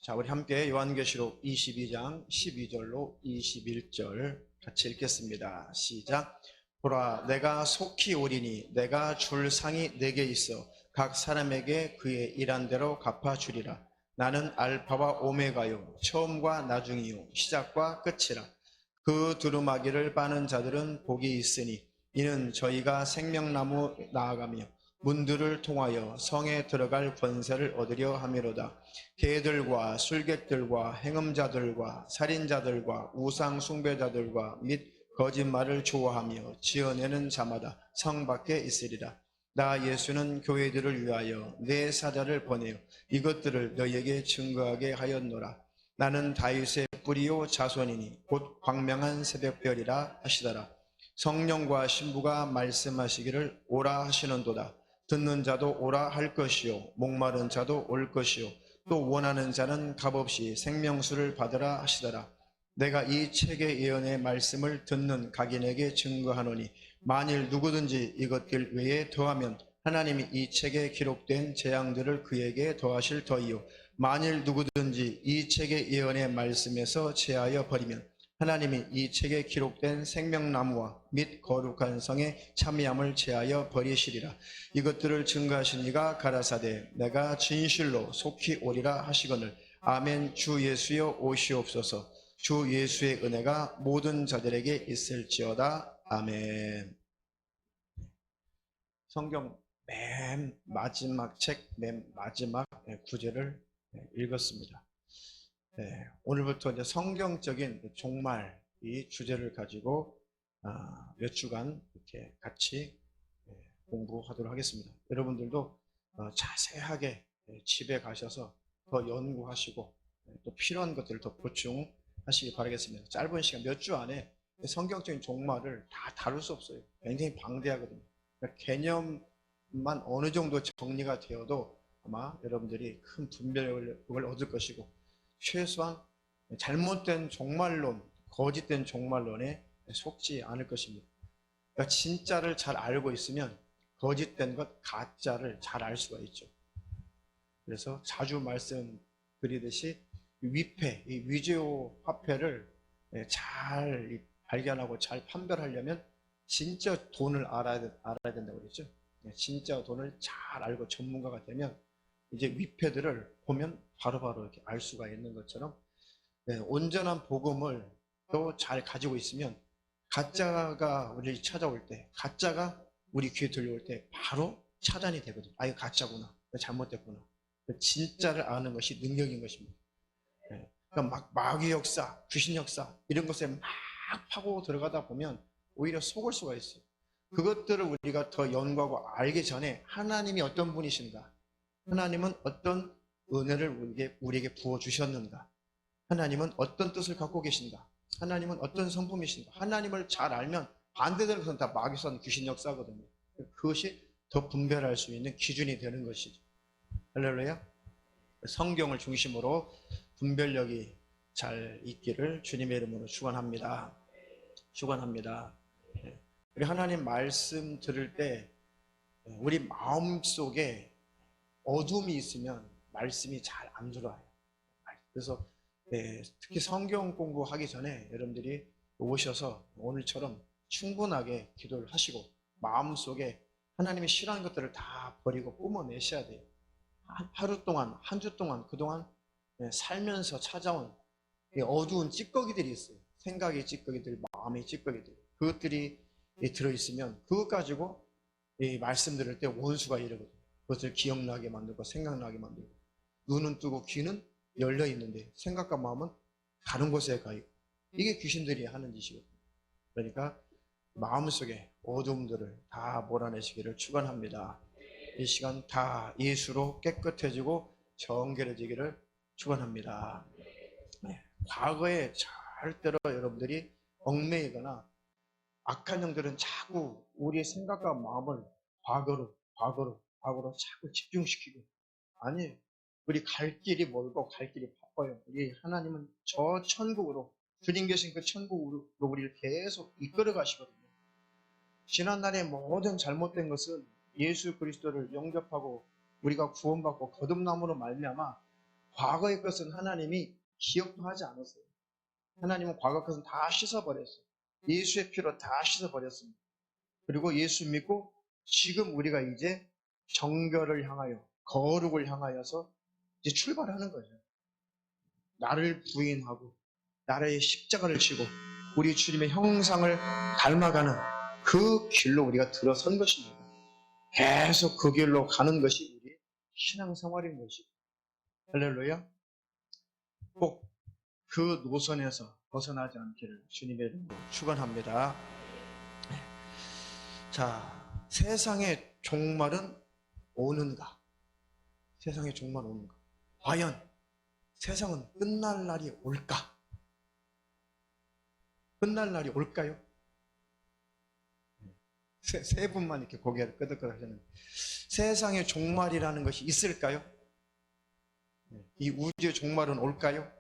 자, 우리 함께 요한계시록 22장 12절로 21절 같이 읽겠습니다. 시작. 보라, 내가 속히 오리니 내가 줄 상이 내게 있어 각 사람에게 그의 일한 대로 갚아주리라. 나는 알파와 오메가요 처음과 나중이요 시작과 끝이라. 그 두루마기를 빠는 자들은 복이 있으니 이는 저희가 생명나무 나아가며 문들을 통하여 성에 들어갈 권세를 얻으려 함이로다. 개들과 술객들과 행음자들과 살인자들과 우상 숭배자들과 및 거짓말을 좋아하며 지어내는 자마다 성 밖에 있으리라. 나 예수는 교회들을 위하여 내 사자를 보내어 이것들을 너희에게 증거하게 하였노라. 나는 다윗의 뿌리요 자손이니 곧 광명한 새벽별이라 하시더라. 성령과 신부가 말씀하시기를 오라 하시는도다. 듣는 자도 오라 할 것이요 목마른 자도 올 것이요 또 원하는 자는 값없이 생명수를 받으라 하시더라. 내가 이 책의 예언의 말씀을 듣는 각인에게 증거하노니 만일 누구든지 이것들 외에 더하면 하나님이 이 책에 기록된 재앙들을 그에게 더하실 터이요 만일 누구든지 이 책의 예언의 말씀에서 제하여 버리면 하나님이 이 책에 기록된 생명나무와 및 거룩한 성의 참여함을 제하여 버리시리라. 이것들을 증거하신 이가 가라사대 내가 진실로 속히 오리라 하시거늘 아멘. 주 예수여 오시옵소서. 주 예수의 은혜가 모든 자들에게 있을지어다. 아멘. 성경 맨 마지막 책 맨 마지막 구절을 읽었습니다. 오늘부터 이제 성경적인 종말 이 주제를 가지고 몇 주간 이렇게 같이 공부하도록 하겠습니다. 여러분들도 자세하게 집에 가셔서 더 연구하시고 또 필요한 것들을 더 보충하시기 바라겠습니다. 짧은 시간 몇 주 안에 성경적인 종말을 다 다룰 수 없어요. 굉장히 방대하거든요. 그러니까 개념만 어느 정도 정리가 되어도 아마 여러분들이 큰 분별력을 얻을 것이고 최소한 잘못된 종말론, 거짓된 종말론에 속지 않을 것입니다. 그러니까 진짜를 잘 알고 있으면 거짓된 것, 가짜를 잘 알 수가 있죠. 그래서 자주 말씀드리듯이 위패, 이 위조 화폐를 잘 발견하고 잘 판별하려면 진짜 돈을 알아야 된다고 그랬죠. 진짜 돈을 잘 알고 전문가가 되면 이제 위패들을 보면 바로바로 이렇게 알 수가 있는 것처럼 온전한 복음을 또 잘 가지고 있으면 가짜가 우리를 찾아올 때, 가짜가 우리 귀에 들려올 때 바로 차단이 되거든요. 아, 이거 가짜구나, 잘못됐구나. 진짜를 아는 것이 능력인 것입니다. 그러니까 막 마귀 역사, 귀신 역사 이런 것에 막 파고 들어가다 보면 오히려 속을 수가 있어요. 그것들을 우리가 더 연구하고 알기 전에 하나님이 어떤 분이신가, 하나님은 어떤 은혜를 우리에게 부어주셨는가, 하나님은 어떤 뜻을 갖고 계신가, 하나님은 어떤 성품이신가, 하나님을 잘 알면 반대되는 것은 다 마귀선 귀신 역사거든요. 그것이 더 분별할 수 있는 기준이 되는 것이죠. 할렐루야. 성경을 중심으로 분별력이 잘 있기를 주님의 이름으로 축원합니다. 축원합니다. 우리 하나님 말씀 들을 때 우리 마음속에 어둠이 있으면 말씀이 잘 안 들어와요. 그래서 특히 성경 공부하기 전에 여러분들이 오셔서 오늘처럼 충분하게 기도를 하시고 마음속에 하나님이 싫어하는 것들을 다 버리고 뿜어내셔야 돼요. 하루 동안, 한 주 동안 그동안 살면서 찾아온 어두운 찌꺼기들이 있어요. 생각의 찌꺼기들, 마음의 찌꺼기들. 그것들이 들어있으면 그것 가지고 말씀 들을 때 원수가 이러거든요. 그것을 기억나게 만들고 생각나게 만들고 눈은 뜨고 귀는 열려 있는데 생각과 마음은 다른 곳에 가 있고 이게 귀신들이 하는 짓이거든요. 그러니까 마음속에 어둠들을 다 몰아내시기를 축원합니다. 이 시간 다 예수로 깨끗해지고 정결해지기를 축원합니다. 과거에 절대로 여러분들이 얽매이거나 악한 영들은 자꾸 우리의 생각과 마음을 과거로 자꾸 집중시키고, 아니, 우리 갈 길이 멀고 갈 길이 바빠요. 우리 하나님은 저 천국으로, 주님 계신 그 천국으로 우리를 계속 이끌어 가시거든요. 지난날의 모든 잘못된 것은 예수 그리스도를 영접하고 우리가 구원받고 거듭남으로 말미암아 과거의 것은 하나님이 기억도 하지 않았어요. 하나님은 과거 것은 다 씻어버렸어요. 예수의 피로 다 씻어버렸습니다. 그리고 예수 믿고 지금 우리가 이제 정결을 향하여, 거룩을 향하여서 이제 출발하는 거죠. 나를 부인하고 나의 십자가를 지고 우리 주님의 형상을 닮아가는 그 길로 우리가 들어선 것입니다. 계속 그 길로 가는 것이 우리의 신앙생활인 것이고, 할렐루야. 꼭 그 노선에서 벗어나지 않기를 주님의 이름으로 축원합니다. 자, 세상의 종말은 오는가? 세상의 종말 오는가? 과연 세상은 끝날 날이 올까? 끝날 날이 올까요? 세 분만 이렇게 고개를 끄덕끄덕 하셨는데, 세상의 종말이라는 것이 있을까요? 이 우주의 종말은 올까요?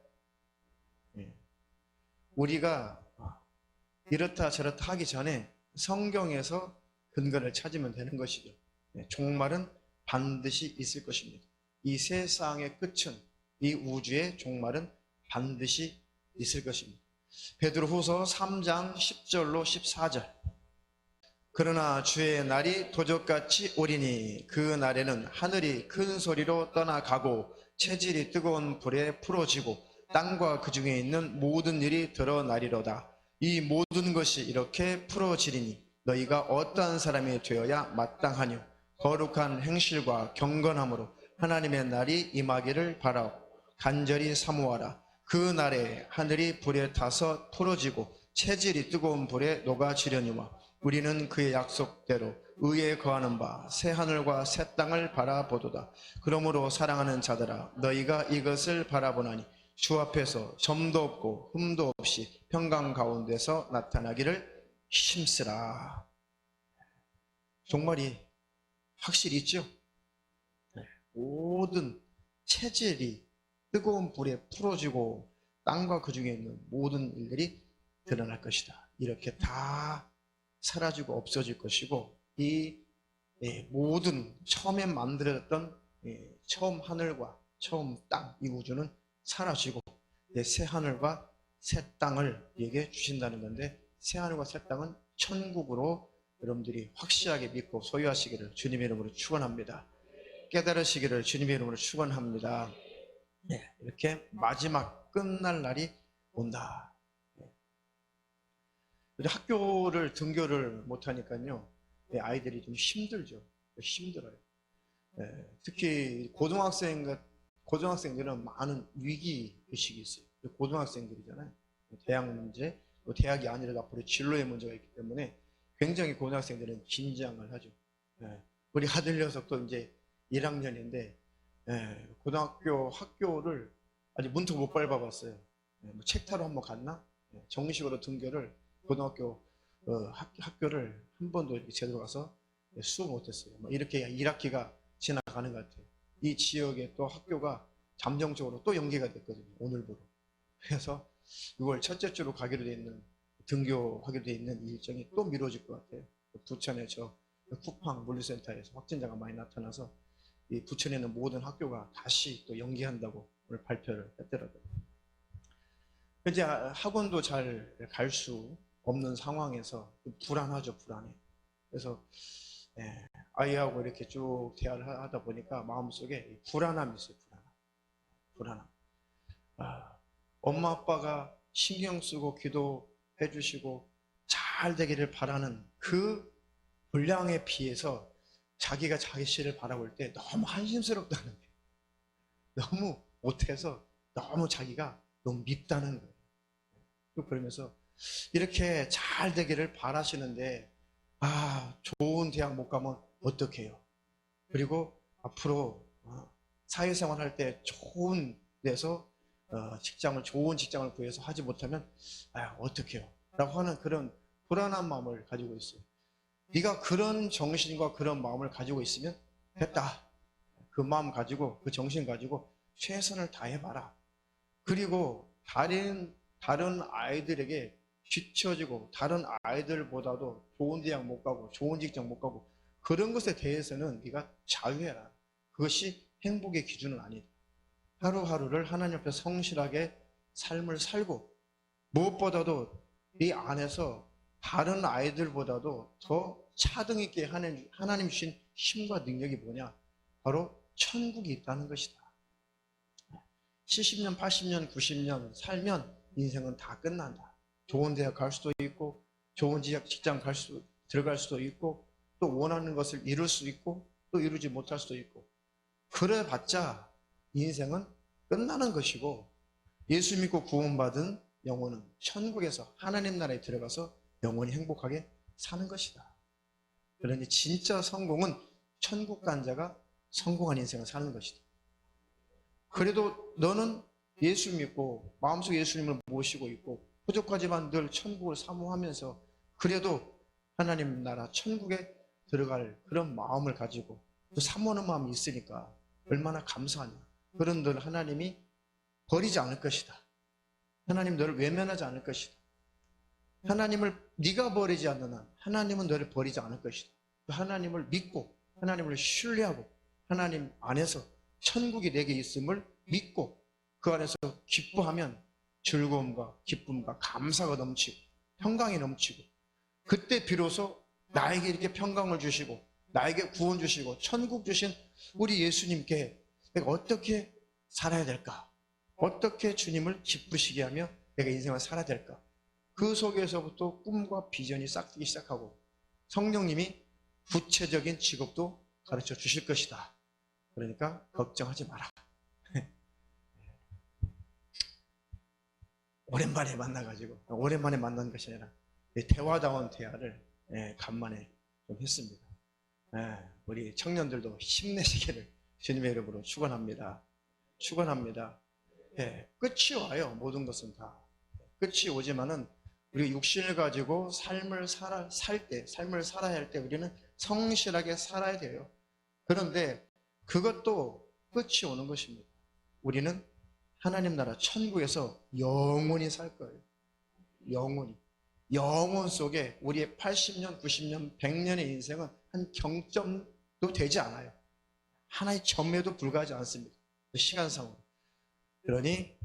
우리가 이렇다 저렇다 하기 전에 성경에서 근거를 찾으면 되는 것이죠. 종말은 반드시 있을 것입니다. 이 세상의 끝은, 이 우주의 종말은 반드시 있을 것입니다. 베드로후서 3장 10절로 14절. 그러나 주의 날이 도적같이 오리니 그 날에는 하늘이 큰 소리로 떠나가고 체질이 뜨거운 불에 풀어지고 땅과 그 중에 있는 모든 일이 드러나리로다. 이 모든 것이 이렇게 풀어지리니 너희가 어떠한 사람이 되어야 마땅하뇨. 거룩한 행실과 경건함으로 하나님의 날이 임하기를 바라고 간절히 사모하라. 그 날에 하늘이 불에 타서 풀어지고 체질이 뜨거운 불에 녹아지려니와 우리는 그의 약속대로 의에 거하는 바 새 하늘과 새 땅을 바라보도다. 그러므로 사랑하는 자들아, 너희가 이것을 바라보나니 주 앞에서 점도 없고 흠도 없이 평강 가운데서 나타나기를 힘쓰라. 종말이 확실히 있죠? 모든 체질이 뜨거운 불에 풀어지고 땅과 그 중에 있는 모든 일들이 드러날 것이다. 이렇게 다 사라지고 없어질 것이고, 이 모든 처음에 만들어졌던 처음 하늘과 처음 땅, 이 우주는 사라지고 새 하늘과 새 땅을 우리에게 주신다는 건데, 새 하늘과 새 땅은 천국으로 여러분들이 확실하게 믿고 소유하시기를 주님의 이름으로 축원합니다. 깨달으시기를 주님의 이름으로 축원합니다. 이렇게 마지막 끝날 날이 온다. 학교를 등교를 못하니까요, 아이들이 좀 힘들죠. 힘들어요. 특히 고등학생들은 많은 위기 의식이 있어요. 고등학생들이잖아요. 대학 문제, 또 대학이 아니라 앞으로 진로의 문제가 있기 때문에 굉장히 고등학생들은 긴장을 하죠. 우리 아들 녀석도 이제 1학년인데 고등학교 학교를 아직 문턱 못 밟아봤어요. 책 타러 한번 갔나? 정식으로 등교를 고등학교 학교를 한 번도 이렇게 제대로 가서 수업 못했어요. 이렇게 1학기가 지나가는 것 같아요. 이 지역에 또 학교가 잠정적으로 또 연기가 됐거든요. 오늘부로. 그래서 6월 첫째 주로 가기로 돼 있는, 등교하기로 돼 있는 일정이 또 미뤄질 것 같아요. 부천의 저 쿠팡 물류센터에서 확진자가 많이 나타나서 이 부천에 있는 모든 학교가 다시 또 연기한다고 오늘 발표를 했더라고요. 이제 학원도 잘 갈 수 없는 상황에서 불안하죠, 불안해. 그래서 아이하고 이렇게 쭉 대화를 하다 보니까 마음속에 불안함이 있어요, 불안함. 엄마 아빠가 신경 쓰고 기도해 주시고 잘 되기를 바라는 그 분량에 비해서 자기가 자기 씨를 바라볼 때 너무 한심스럽다는 거예요. 너무 못해서 너무 자기가 너무 밉다는 거예요. 그러면서 이렇게 잘 되기를 바라시는데, 좋은 대학 못 가면 어떡해요? 그리고 앞으로 사회생활 할 때 좋은 데서 좋은 직장을 구해서 하지 못하면 어떡해요? 라고 하는 그런 불안한 마음을 가지고 있어요. 네가 그런 정신과 그런 마음을 가지고 있으면 됐다. 그 마음 가지고, 그 정신 가지고 최선을 다해봐라. 그리고 다른 아이들에게 뒤처지고 다른 아이들보다도 좋은 대학 못 가고 좋은 직장 못 가고 그런 것에 대해서는 네가 자유해라. 그것이 행복의 기준은 아니다. 하루하루를 하나님 앞에 성실하게 삶을 살고, 무엇보다도 이 안에서 다른 아이들보다도 더 차등 있게 하나님 주신 힘과 능력이 뭐냐? 바로 천국이 있다는 것이다. 70년, 80년, 90년 살면 인생은 다 끝난다. 좋은 대학 갈 수도 있고, 좋은 직장 들어갈 수도 있고, 또 원하는 것을 이룰 수 있고, 또 이루지 못할 수도 있고, 그래봤자 인생은 끝나는 것이고, 예수 믿고 구원받은 영혼은 천국에서 하나님 나라에 들어가서 영원히 행복하게 사는 것이다. 그러니 진짜 성공은 천국 간 자가 성공한 인생을 사는 것이다. 그래도 너는 예수 믿고 마음속에 예수님을 모시고 있고 부족하지만 늘 천국을 사모하면서 그래도 하나님 나라 천국에 들어갈 그런 마음을 가지고 또 사모하는 마음이 있으니까 얼마나 감사하냐. 그런 늘 하나님이 버리지 않을 것이다. 하나님 너를 외면하지 않을 것이다. 하나님을 네가 버리지 않는 한 하나님은 너를 버리지 않을 것이다. 하나님을 믿고 하나님을 신뢰하고 하나님 안에서 천국이 내게 있음을 믿고 그 안에서 기뻐하면 즐거움과 기쁨과 감사가 넘치고 평강이 넘치고, 그때 비로소 나에게 이렇게 평강을 주시고 나에게 구원 주시고 천국 주신 우리 예수님께 내가 어떻게 살아야 될까? 어떻게 주님을 기쁘시게 하며 내가 인생을 살아야 될까? 그 속에서부터 꿈과 비전이 싹트기 시작하고 성령님이 구체적인 직업도 가르쳐 주실 것이다. 그러니까 걱정하지 마라. 오랜만에 만나가지고, 오랜만에 만난 것이 아니라 대화다운 대화를 간만에 좀 했습니다. 우리 청년들도 힘내시기를 주님의 이름으로 축원합니다. 축원합니다. 끝이 와요. 모든 것은 다 끝이 오지만은 우리 육신을 가지고 삶을 살아야 할 때 우리는 성실하게 살아야 돼요. 그런데 그것도 끝이 오는 것입니다. 우리는 하나님 나라 천국에서 영원히 살 거예요. 영원히. 영혼 속에 우리의 80년, 90년, 100년의 인생은 한 경점도 되지 않아요. 하나의 점에도 불과하지 않습니다. 시간상으로. 그러니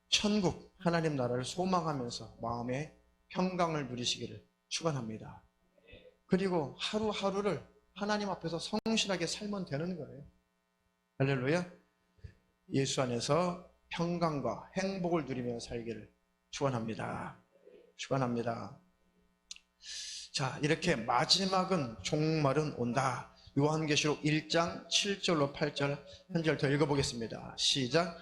천국, 하나님 나라를 소망하면서 마음의 평강을 누리시기를 축원합니다. 그리고 하루하루를 하나님 앞에서 성실하게 살면 되는 거예요. 할렐루야. 예수 안에서 평강과 행복을 누리며 살기를 축원합니다. 축원합니다. 자, 이렇게 마지막은 종말은 온다. 요한계시록 1장 7절로 8절 한 절 더 읽어보겠습니다. 시작.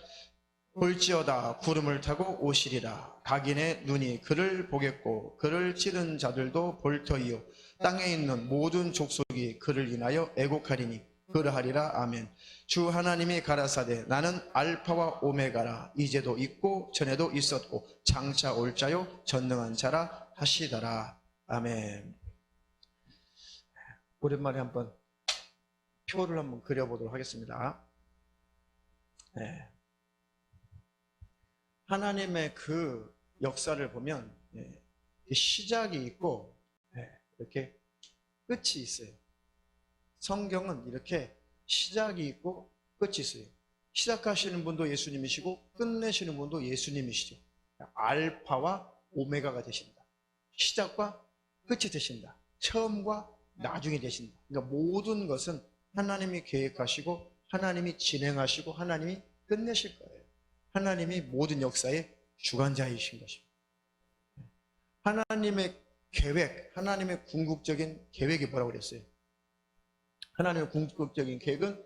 볼지어다 구름을 타고 오시리라. 각인의 눈이 그를 보겠고 그를 찌른 자들도 볼 터이요 땅에 있는 모든 족속이 그를 인하여 애곡하리니 그러하리라. 아멘. 주 하나님이 가라사대 나는 알파와 오메가라. 이제도 있고 전에도 있었고 장차 올 자요 전능한 자라 하시더라. 아멘. 오랜만에 한번 표를 한번 그려보도록 하겠습니다. 하나님의 그 역사를 보면 시작이 있고 이렇게 끝이 있어요. 성경은 이렇게 시작이 있고 끝이 있어요. 시작하시는 분도 예수님이시고 끝내시는 분도 예수님이시죠. 알파와 오메가가 되신다. 시작과 끝이 되신다. 처음과 나중이 되신다. 그러니까 모든 것은 하나님이 계획하시고 하나님이 진행하시고 하나님이 끝내실 거예요. 하나님이 모든 역사의 주관자이신 것입니다. 하나님의 계획, 하나님의 궁극적인 계획이 뭐라고 그랬어요? 하나님의 궁극적인 계획은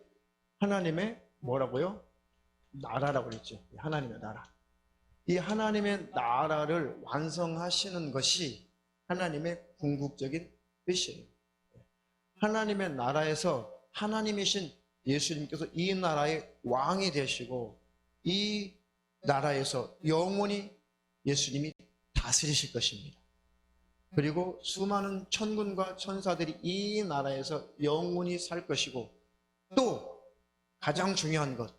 하나님의 뭐라고요? 나라라고 그랬죠. 하나님의 나라. 이 하나님의 나라를 완성하시는 것이 하나님의 궁극적인 뜻이에요. 하나님의 나라에서 하나님이신 예수님께서 이 나라의 왕이 되시고 이 나라에서 영원히 예수님이 다스리실 것입니다. 그리고 수많은 천군과 천사들이 이 나라에서 영원히 살 것이고, 또 가장 중요한 것,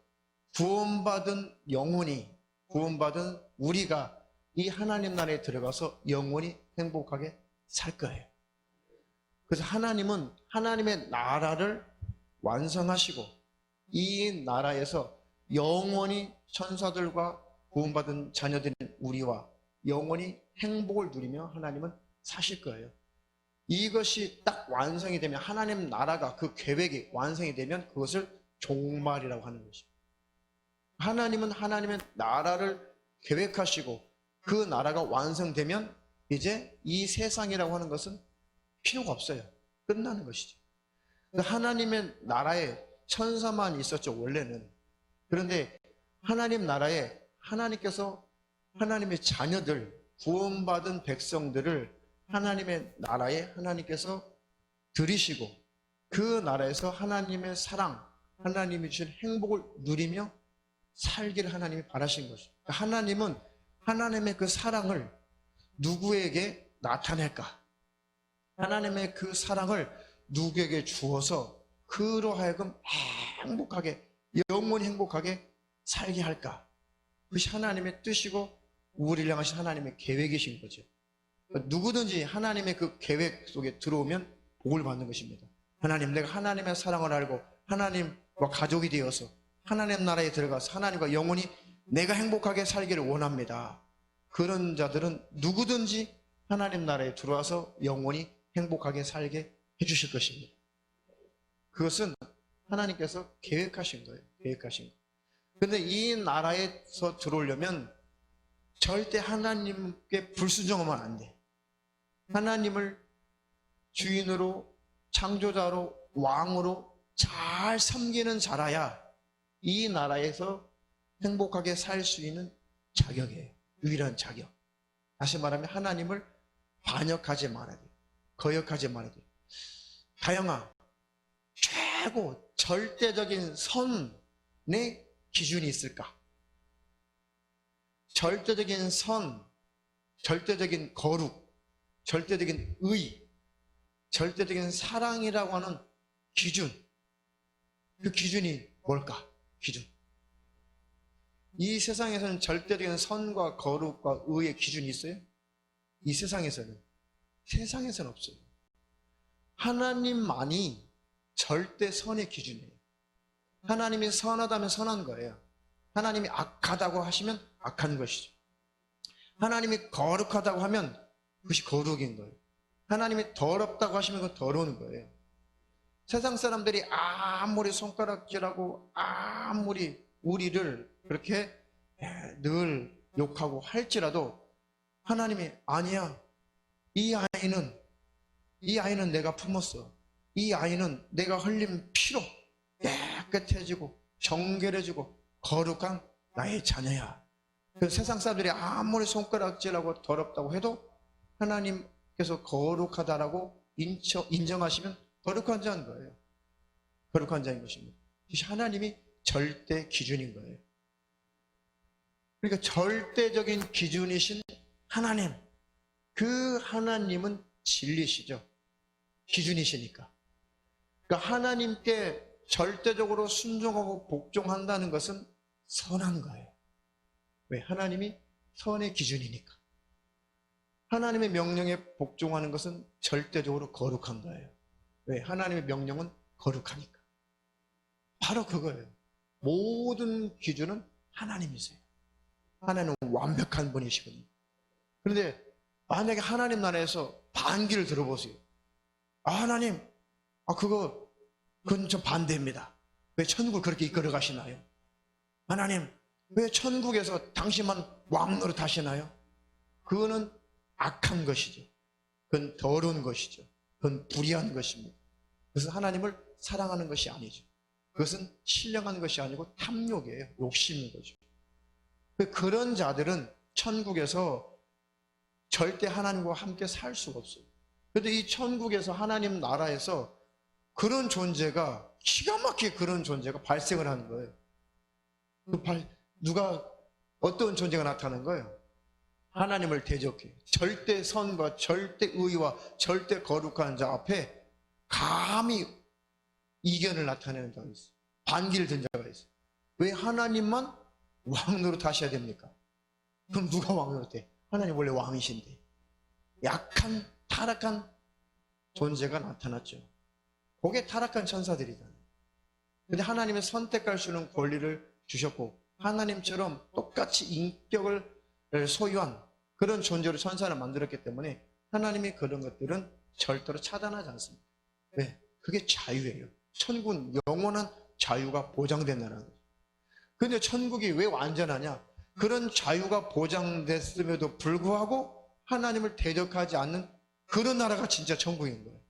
구원받은 영혼이, 구원받은 우리가 이 하나님 나라에 들어가서 영원히 행복하게 살 거예요. 그래서 하나님은 하나님의 나라를 완성하시고 이 나라에서 영원히 천사들과 구원받은 자녀들인 우리와 영원히 행복을 누리며 하나님은 사실 거예요. 이것이 딱 완성이 되면, 하나님 나라가, 그 계획이 완성이 되면 그것을 종말이라고 하는 것입니다. 하나님은 하나님의 나라를 계획하시고 그 나라가 완성되면 이제 이 세상이라고 하는 것은 필요가 없어요. 끝나는 것이죠. 하나님의 나라에 천사만 있었죠, 원래는. 그런데 하나님 나라에 하나님께서 하나님의 자녀들, 구원받은 백성들을 하나님의 나라에 하나님께서 들이시고 그 나라에서 하나님의 사랑, 하나님이 주신 행복을 누리며 살기를 하나님이 바라신 것이죠. 하나님은 하나님의 그 사랑을 누구에게 나타낼까? 하나님의 그 사랑을 누구에게 주어서 그로 하여금 행복하게, 영원히 행복하게 살게 할까? 그것이 하나님의 뜻이고 우리를 향하신 하나님의 계획이신 거죠. 누구든지 하나님의 그 계획 속에 들어오면 복을 받는 것입니다. 하나님, 내가 하나님의 사랑을 알고 하나님과 가족이 되어서 하나님 나라에 들어가서 하나님과 영원히 내가 행복하게 살기를 원합니다. 그런 자들은 누구든지 하나님 나라에 들어와서 영원히 행복하게 살게 해주실 것입니다. 그것은 하나님께서 계획하신 거예요. 계획하신 거. 근데 이 나라에서 들어오려면 절대 하나님께 불순종하면 안 돼. 하나님을 주인으로, 창조자로, 왕으로 잘 섬기는 자라야 이 나라에서 행복하게 살 수 있는 자격이에요. 유일한 자격. 다시 말하면 하나님을 반역하지 말아야 돼요. 거역하지 말아야 돼요. 다영아, 최고 절대적인 선의 기준이 있을까? 절대적인 선, 절대적인 거룩, 절대적인 의, 절대적인 사랑이라고 하는 기준, 그 기준이 뭘까? 기준. 이 세상에서는 절대적인 선과 거룩과 의의 기준이 있어요? 이 세상에서는 없어요. 하나님만이 절대 선의 기준이에요. 하나님이 선하다면 선한 거예요. 하나님이 악하다고 하시면 악한 것이죠. 하나님이 거룩하다고 하면 그것이 거룩인 거예요. 하나님이 더럽다고 하시면 그건 더러운 거예요. 세상 사람들이 아무리 손가락질하고 아무리 우리를 그렇게 늘 욕하고 할지라도 하나님이 아니야. 이 아이는 내가 품었어. 이 아이는 내가 흘린 피로 깨끗해지고 정결해지고 거룩한 나의 자녀야. 세상 사람들이 아무리 손가락질하고 더럽다고 해도 하나님께서 거룩하다라고 인정하시면 거룩한 자인 거예요. 거룩한 자인 것입니다. 하나님이 절대 기준인 거예요. 그러니까 절대적인 기준이신 하나님, 그 하나님은 진리시죠. 기준이시니까. 그러니까 하나님께 절대적으로 순종하고 복종한다는 것은 선한 거예요. 왜? 하나님이 선의 기준이니까. 하나님의 명령에 복종하는 것은 절대적으로 거룩한 거예요. 왜? 하나님의 명령은 거룩하니까. 바로 그거예요. 모든 기준은 하나님이세요. 하나님은 완벽한 분이시거든요. 그런데 만약에 하나님 나라에서 반기를 들어보세요. 하나님, 그건 좀 반대입니다. 왜 천국을 그렇게 이끌어 가시나요? 하나님, 왜 천국에서 당신만 왕노릇 하시나요? 그거는 악한 것이죠. 그건 더러운 것이죠. 그건 불의한 것입니다. 그것은 하나님을 사랑하는 것이 아니죠. 그것은 신령한 것이 아니고 탐욕이에요. 욕심인 거죠. 그런 자들은 천국에서 절대 하나님과 함께 살 수가 없어요. 그런데 이 천국에서 하나님 나라에서 그런 존재가, 기가 막히게 그런 존재가 발생을 하는 거예요. 어떤 존재가 나타나는 거예요? 하나님을 대적해 절대 선과 절대 의와 절대 거룩한 자 앞에 감히 이견을 나타내는 자가 있어요. 반기를 든 자가 있어요. 왜 하나님만 왕노릇 하셔야 됩니까? 그럼 누가 왕노릇 해? 하나님 원래 왕이신데. 약한 타락한 존재가 나타났죠. 그게 타락한 천사들이잖아요. 근데 하나님의 선택할 수 있는 권리를 주셨고 하나님처럼 똑같이 인격을 소유한 그런 존재로 천사를 만들었기 때문에 하나님이 그런 것들은 절대로 차단하지 않습니다. 왜? 그게 자유예요. 천국은 영원한 자유가 보장된다는 거죠. 그런데 천국이 왜 완전하냐? 그런 자유가 보장됐음에도 불구하고 하나님을 대적하지 않는 그런 나라가 진짜 천국인 거예요.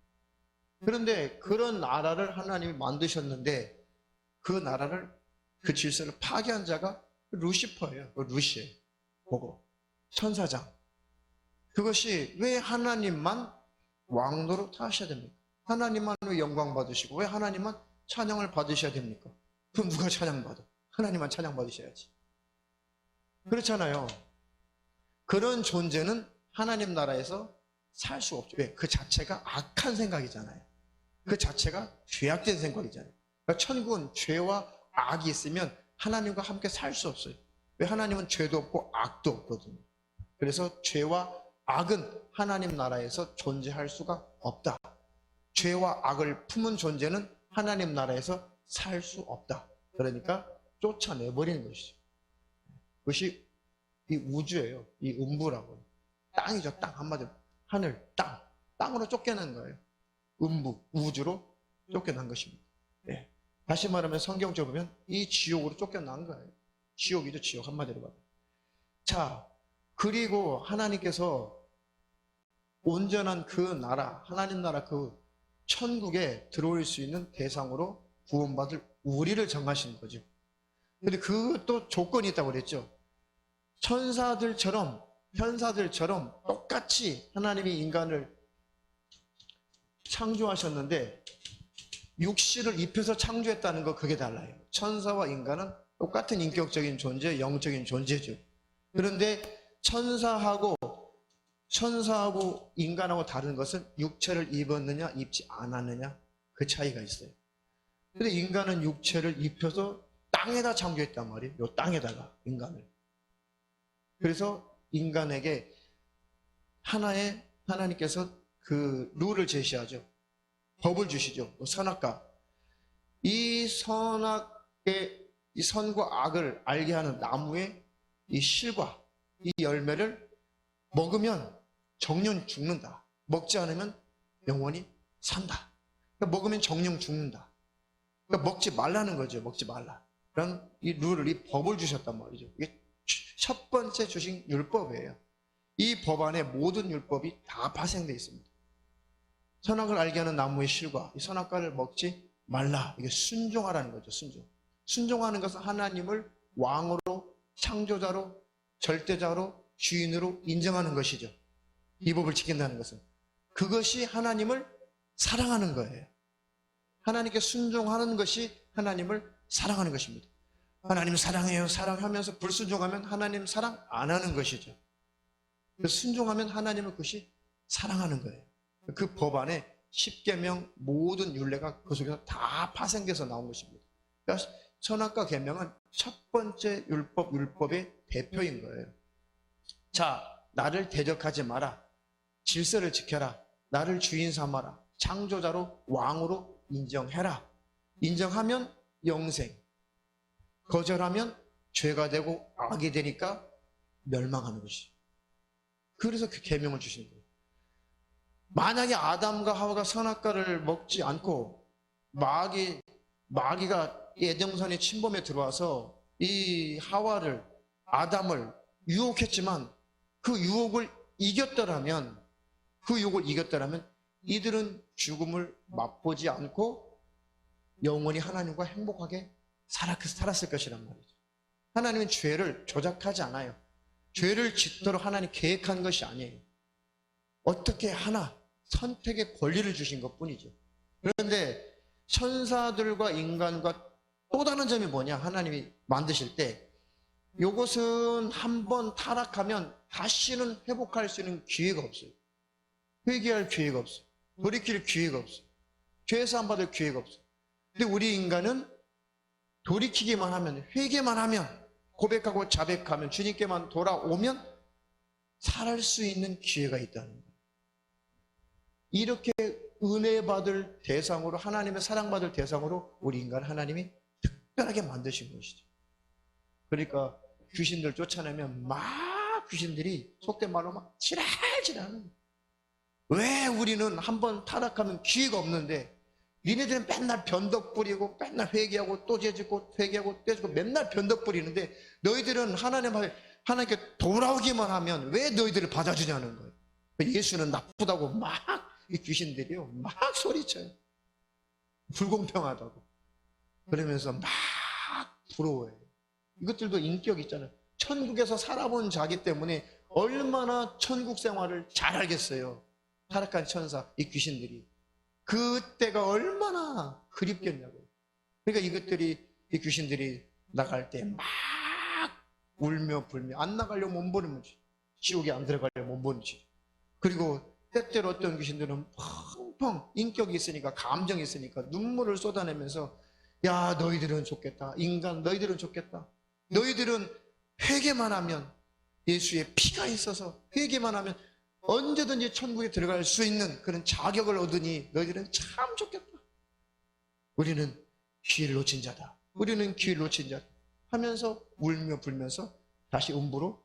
그런데 그런 나라를 하나님이 만드셨는데 그 나라를, 그 질서를 파괴한 자가 루시퍼예요. 루시예요. 보고 천사장. 그것이 왜 하나님만 왕노로 하셔야 됩니까? 하나님만 왜 영광 받으시고 왜 하나님만 찬양을 받으셔야 됩니까? 그럼 누가 찬양받아? 하나님만 찬양받으셔야지. 그렇잖아요. 그런 존재는 하나님 나라에서 살 수 없죠. 왜? 그 자체가 악한 생각이잖아요. 그 자체가 죄악된 생각이잖아요. 그러니까 천국은 죄와 악이 있으면 하나님과 함께 살 수 없어요. 왜? 하나님은 죄도 없고 악도 없거든요. 그래서 죄와 악은 하나님 나라에서 존재할 수가 없다. 죄와 악을 품은 존재는 하나님 나라에서 살 수 없다. 그러니까 쫓아내버리는 것이죠. 그것이 이 우주예요. 이 음부라고. 땅이죠. 땅. 한마디로 하늘, 땅. 땅으로 쫓겨난 거예요. 음부, 우주로 쫓겨난 것입니다. 네. 다시 말하면 성경적으로 보면 이 지옥으로 쫓겨난 거예요. 지옥이죠. 지옥. 한마디로 말하면. 자, 그리고 하나님께서 온전한 그 나라, 하나님 나라 그 천국에 들어올 수 있는 대상으로 구원받을 우리를 정하시는 거죠. 근데 그것도 조건이 있다고 그랬죠. 천사들처럼, 현사들처럼 똑같이 하나님이 인간을 창조하셨는데 육신을 입혀서 창조했다는 거, 그게 달라요. 천사와 인간은 똑같은 인격적인 존재, 영적인 존재죠. 그런데 천사하고 인간하고 다른 것은 육체를 입었느냐 입지 않았느냐, 그 차이가 있어요. 근데 인간은 육체를 입혀서 땅에다 창조했단 말이에요. 요 땅에다가 인간을. 그래서 인간에게 하나님께서 그 룰을 제시하죠. 법을 주시죠. 선악과. 이 선악의, 이 선과 악을 알게 하는 나무의 이 실과 이 열매를 먹으면 정령 죽는다. 먹지 않으면 영원히 산다. 그러니까 먹으면 정령 죽는다. 그러니까 먹지 말라는 거죠. 먹지 말라. 그런 이 룰을, 이 법을 주셨단 말이죠. 이게 첫 번째 주신 율법이에요. 이 법 안에 모든 율법이 다 파생되어 있습니다. 선악을 알게 하는 나무의 실과 이 선악과를 먹지 말라. 이게 순종하라는 거죠. 순종하는 것은 하나님을 왕으로, 창조자로, 절대자로, 주인으로 인정하는 것이죠. 이 법을 지킨다는 것은. 그것이 하나님을 사랑하는 거예요. 하나님께 순종하는 것이 하나님을 사랑하는 것입니다. 하나님 사랑해요, 사랑하면서 불순종하면 하나님 사랑 안 하는 것이죠. 그래서 순종하면 하나님을 그것이 사랑하는 거예요. 그 법 안에 십계명 모든 율례가 그 속에서 다 파생돼서 나온 것입니다. 그러니까 선악과 계명은 첫 번째 율법의 대표인 거예요. 자, 나를 대적하지 마라. 질서를 지켜라. 나를 주인 삼아라. 창조자로, 왕으로 인정해라. 인정하면 영생. 거절하면 죄가 되고 악이 되니까 멸망하는 것이죠. 그래서 그 계명을 주시는 거예요. 만약에 아담과 하와가 선악과를 먹지 않고 마귀가 에덴산에 침범해 들어와서 이 하와를, 아담을 유혹했지만 그 유혹을 이겼더라면 이들은 죽음을 맛보지 않고 영원히 하나님과 행복하게 살았을 것이란 말이죠. 하나님은 죄를 조작하지 않아요. 죄를 짓도록 하나님 계획한 것이 아니에요. 어떻게 하나 선택의 권리를 주신 것뿐이죠. 그런데 천사들과 인간과 또 다른 점이 뭐냐? 하나님이 만드실 때 이것은 한번 타락하면 다시는 회복할 수 있는 기회가 없어요. 회개할 기회가 없어요. 돌이킬 기회가 없어요. 죄사함 받을 기회가 없어요. 근데 우리 인간은 돌이키기만 하면, 회개만 하면, 고백하고 자백하면, 주님께만 돌아오면 살할 수 있는 기회가 있다는 거예요. 이렇게 은혜 받을 대상으로, 하나님의 사랑받을 대상으로 우리 인간 하나님이 특별하게 만드신 것이죠. 그러니까 귀신들 쫓아내면 막 귀신들이 속된 말로 막 지랄지랄하는 거예요. 왜 우리는 한번 타락하면 기회가 없는데 니네들은 맨날 변덕 부리고 맨날 회개하고 또 죄짓고 회개하고 또 죄짓고 맨날 변덕 부리는데 너희들은 하나님께 돌아오기만 하면 왜 너희들을 받아주냐는 거예요. 예수는 나쁘다고 막 이 귀신들이요 막 소리쳐요. 불공평하다고. 그러면서 막 부러워해요. 이것들도 인격 있잖아요. 천국에서 살아본 자기 때문에 얼마나 천국 생활을 잘 알겠어요. 타락한 천사, 이 귀신들이. 그때가 얼마나 그립겠냐고요. 그러니까 이 귀신들이 나갈 때 막 울며 불며 안 나가려면 못 보는 거지. 지옥에 안 들어가려면 못 보는 거지. 그리고 때때로 어떤 귀신들은 펑펑 인격이 있으니까 감정이 있으니까 눈물을 쏟아내면서 야 너희들은 좋겠다. 인간 너희들은 좋겠다. 너희들은 회개만 하면 예수의 피가 있어서 회개만 하면 언제든지 천국에 들어갈 수 있는 그런 자격을 얻으니 너희들은 참 좋겠다. 우리는 기회를 놓친 자다. 우리는 기회를 놓친 자다. 하면서 울며 불면서 다시 음부로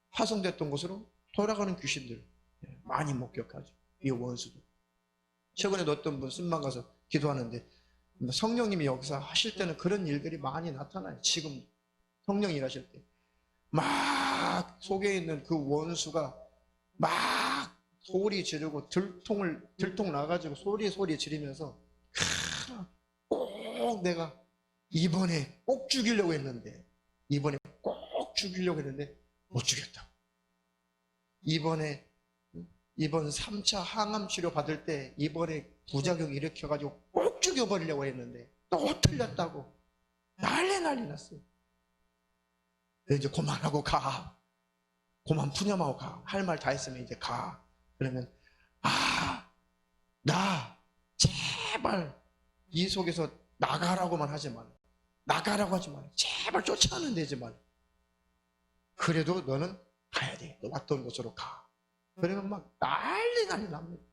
파송됐던 곳으로 돌아가는 귀신들 많이 목격하죠. 이 원수들. 최근에도 어떤 분 순방 가서 기도하는데 성령님이 역사하실 때는 그런 일들이 많이 나타나요. 지금 성령 일하실 때 막 속에 있는 그 원수가 막 소리 지르고 들통 나가지고 소리 지르면서 꼭 내가 이번에 꼭 죽이려고 했는데 못 죽였다. 이번 3차 항암 치료 받을 때 이번에 부작용 일으켜가지고 꼭 죽여버리려고 했는데 또 틀렸다고 난리 났어요. 이제 그만하고 가. 그만 푸념하고 가. 할 말 다 했으면 이제 가. 그러면 나 제발 이 속에서 나가라고만 하지 마라. 나가라고 하지 마라. 제발 쫓아오는 데지 마라. 그래도 너는 가야 돼. 너 왔던 곳으로 가. 그러면 막 난리 납니다.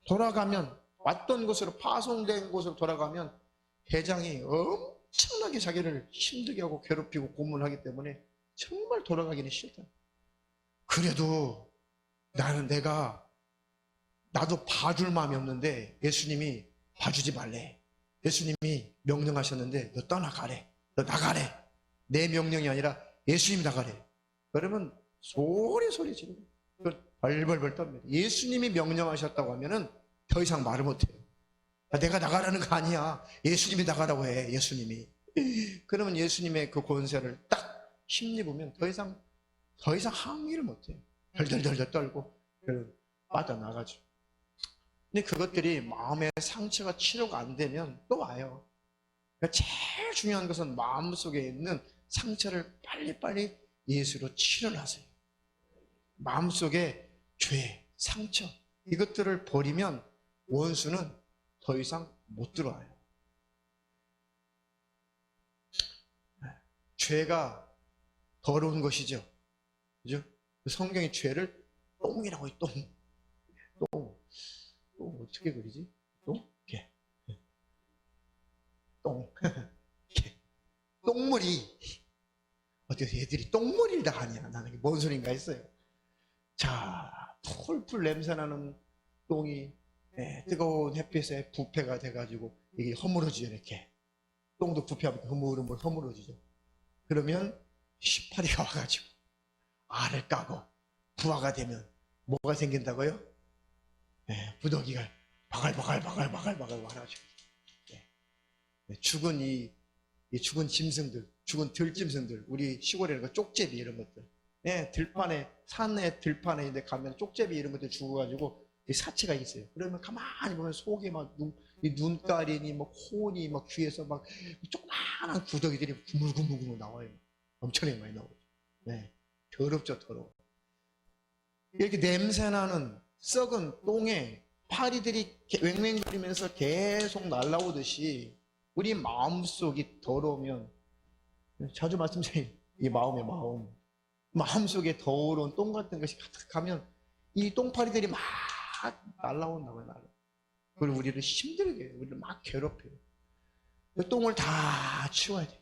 돌아가면 왔던 곳으로 파송된 곳으로 돌아가면 대장이 엄청나게 자기를 힘들게 하고 괴롭히고 고문하기 때문에 정말 돌아가기는 싫다. 그래도 나도 봐줄 마음이 없는데 예수님이 봐주지 말래. 예수님이 명령하셨는데 너 떠나가래. 너 나가래. 내 명령이 아니라 예수님이 나가래. 그러면 소리 지르고 벌벌벌 떱니다. 예수님이 명령하셨다고 하면은 더 이상 말을 못해요. 내가 나가라는 거 아니야. 예수님이 나가라고 해. 예수님이. 그러면 예수님의 그 권세를 딱 힘입으면 더 이상 항의를 못해요. 덜덜덜 떨고 빠져나가죠. 근데 그것들이 마음의 상처가 치료가 안 되면 또 와요. 그러니까 제일 중요한 것은 마음속에 있는 상처를 빨리빨리 예수로 치료를 하세요. 마음속에 죄, 상처 이것들을 버리면 원수는 더 이상 못 들어와요. 죄가 더러운 것이죠. 그죠? 성경이 죄를 똥이라고 해요. 똥 어떻게 그리지? 똥물이 어떻게 애들이 똥물이를 다 하냐. 나는 뭔 소린가 했어요. 자, 풀풀 냄새나는 똥이 뜨거운 햇빛에 부패가 돼가지고 이게 허물어지죠. 이렇게 똥도 부패하면 허물어지죠. 그러면 18이가 와가지고 알을 까고 부화가 되면 뭐가 생긴다고요? 부더기가 바글바글 와가지고 죽은 죽은 짐승들, 죽은 들짐승들, 우리 시골에는 그 쪽제비 이런 것들, 산에 들판에 가면 쪽제비 이런 것들 죽어가지고 사체가 있어요. 그러면 가만히 보면 속에 막 눈가리니 뭐 코니 막 귀에서 막 조그마한 구더기들이 구물구물 나와요. 엄청나게 많이 나오죠. 더럽죠, 더러워. 이렇게 냄새나는 썩은 똥에 파리들이 왱왱거리면서 계속 날아오듯이 우리 마음속이 더러우면, 자주 말씀드려요. 이 마음의 마음속에 더러운 똥 같은 것이 가득하면 이 똥파리들이 막 날아온다고요. 그리고 우리를 힘들게 해요. 우리를 막 괴롭혀요. 그 똥을 다 치워야 돼요.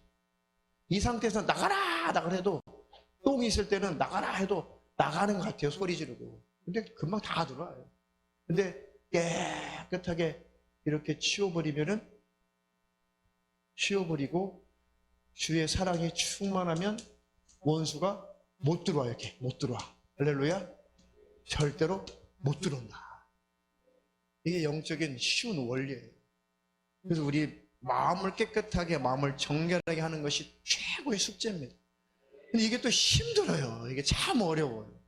이 상태에서 나가라 해도, 똥이 있을 때는 나가라 해도 나가는 것 같아요. 소리 지르고. 근데 금방 다 들어와요. 근데 깨끗하게 이렇게 치워버리고 주의 사랑이 충만하면 원수가 못 들어와요. 이렇게 못 들어와. 할렐루야. 절대로 못 들어온다. 이게 영적인 쉬운 원리예요. 그래서 우리 마음을 깨끗하게, 마음을 정결하게 하는 것이 최고의 숙제입니다. 근데 이게 또 힘들어요. 이게 참 어려워요.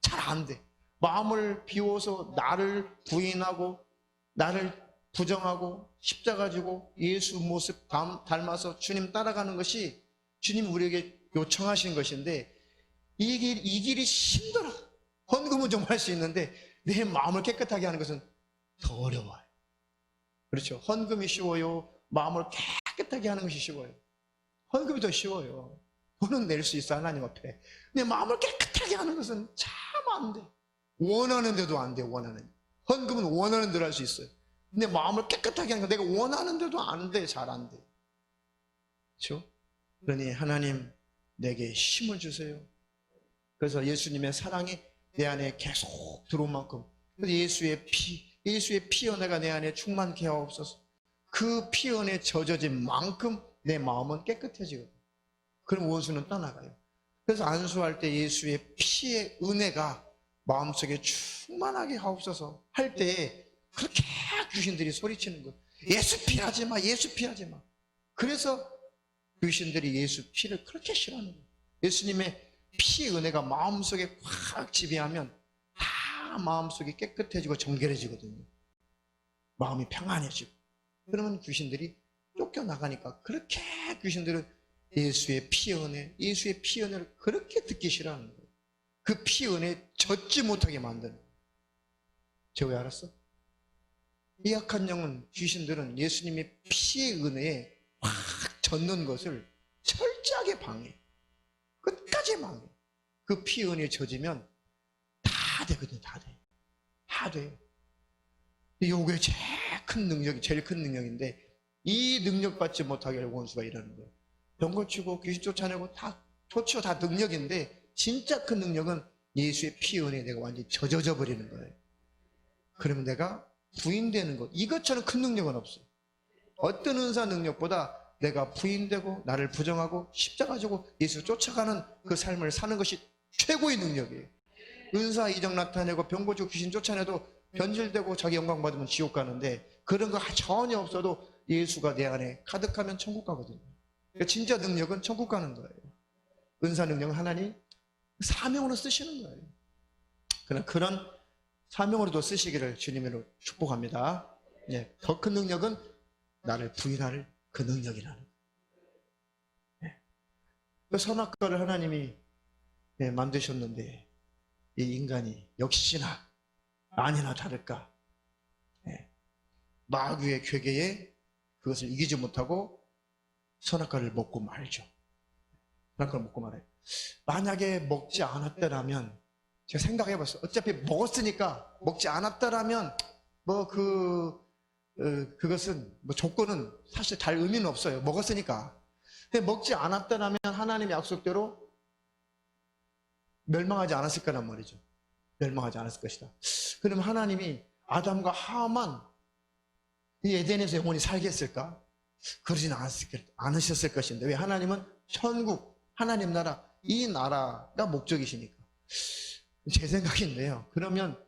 잘 안 돼. 마음을 비워서 나를 부인하고 나를 부정하고 십자가 지고 예수 모습 닮아서 주님 따라가는 것이 주님 우리에게 요청하신 것인데, 이 길이 힘들어. 헌금은 좀 할 수 있는데 내 마음을 깨끗하게 하는 것은 더 어려워요. 그렇죠. 헌금이 쉬워요. 마음을 깨끗하게 하는 것이 쉬워요. 헌금이 더 쉬워요. 돈은 낼 수 있어, 하나님 앞에. 내 마음을 깨끗하게 하는 것은 참 안 돼. 원하는데도 안 돼. 헌금은 원하는 대로 할 수 있어요. 내 마음을 깨끗하게 하는 거 내가 원하는데도 안 돼. 잘 안 돼. 그렇죠? 그러니 하나님 내게 힘을 주세요. 그래서 예수님의 사랑이 내 안에 계속 들어온 만큼, 예수의 피 은혜가 내 안에 충만케 하옵소서. 그 피 은혜에 젖어진 만큼 내 마음은 깨끗해지거든요. 그럼 원수는 떠나가요. 그래서 안수할 때 예수의 피의 은혜가 마음속에 충만하게 하옵소서 할 때 그렇게 귀신들이 소리치는 거예요. 예수 피하지 마, 예수 피하지 마. 그래서 귀신들이 예수 피를 그렇게 싫어하는 거예요. 예수님의 피 은혜가 마음속에 확 지배하면 다 마음속이 깨끗해지고 정결해지거든요. 마음이 평안해지고. 그러면 귀신들이 쫓겨나가니까, 그렇게 귀신들은 예수의 피 은혜를 그렇게 듣기 싫어하는 거예요. 그 피 은혜에 젖지 못하게 만드는 거예요. 저 왜 알았어? 이 약한 영은, 귀신들은 예수님의 피의 은혜에 확 젖는 것을 철저하게 방해해. 끝까지 방해. 그 피 은혜에 젖으면 다 되거든요. 다 돼요. 이게 제일 큰 능력인데, 이 능력 받지 못하게 하려고 원수가 일하는 거예요. 병 고치고 귀신 쫓아내고 다 좋죠. 다 능력인데, 진짜 큰 능력은 예수의 피 은혜에 내가 완전히 젖어져 버리는 거예요. 그러면 내가 부인되는 것, 이것처럼 큰 능력은 없어요. 어떤 은사 능력보다 내가 부인되고 나를 부정하고 십자가 지고 예수 쫓아가는 그 삶을 사는 것이 최고의 능력이에요. 은사 이적 나타내고 병 고치고 귀신 쫓아내도 변질되고 자기 영광 받으면 지옥 가는데, 그런 거 전혀 없어도 예수가 내 안에 가득하면 천국 가거든요. 그러니까 진짜 능력은 천국 가는 거예요. 은사 능력은 하나님 사명으로 쓰시는 거예요. 그런 사명으로도 쓰시기를 주님으로 축복합니다. 더 큰 능력은 나를 부인할 그 능력이라는 거예요. 그 선악과를 하나님이 만드셨는데, 이 인간이 역시나 아니나 다를까 마귀의 괴계에 그것을 이기지 못하고 선악과를 먹고 말죠. 선악과를 먹고 말아요. 만약에 먹지 않았더라면, 제가 생각해봤어요. 어차피 먹었으니까, 먹지 않았더라면 그것은 조건은 사실 달 의미는 없어요. 먹었으니까. 근데 먹지 않았더라면 하나님의 약속대로 멸망하지 않았을 거란 말이죠. 멸망하지 않았을 것이다. 그럼 하나님이 아담과 하와만 이 에덴에서 영원히 살게 했을까? 그러진 않으셨을 것인데, 왜? 하나님은 천국, 하나님 나라, 이 나라가 목적이시니까. 제 생각인데요. 그러면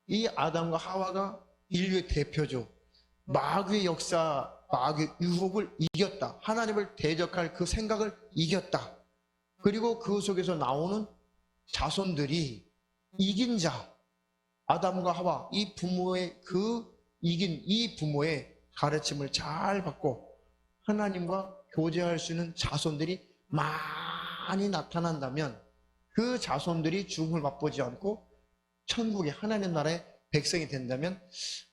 이 아담과 하와가 인류의 대표죠. 마귀의 역사, 마귀의 유혹을 이겼다. 하나님을 대적할 그 생각을 이겼다. 그리고 그 속에서 나오는 자손들이 이긴 자, 아담과 하와, 이 부모의 이긴 이 부모의 가르침을 잘 받고 하나님과 교제할 수 있는 자손들이 많이 나타난다면, 그 자손들이 죽음을 맛보지 않고 천국의 하나님 나라의 백성이 된다면,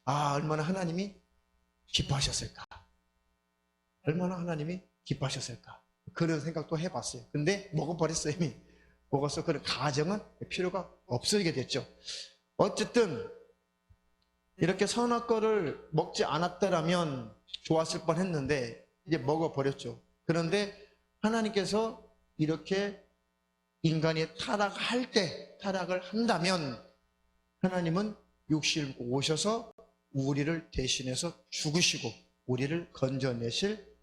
얼마나 하나님이 기뻐하셨을까? 얼마나 하나님이 기뻐하셨을까? 그런 생각도 해봤어요. 근데 먹어버렸어요. 이미 먹어서 그런 가정은 필요가 없어지게 됐죠. 어쨌든 이렇게 선악과를 먹지 않았더라면 좋았을 뻔했는데 이제 먹어버렸죠. 그런데 하나님께서 이렇게 인간이 타락을 한다면 하나님은 육신을 오셔서 우리를 대신해서 죽으시고 우리를 건져내실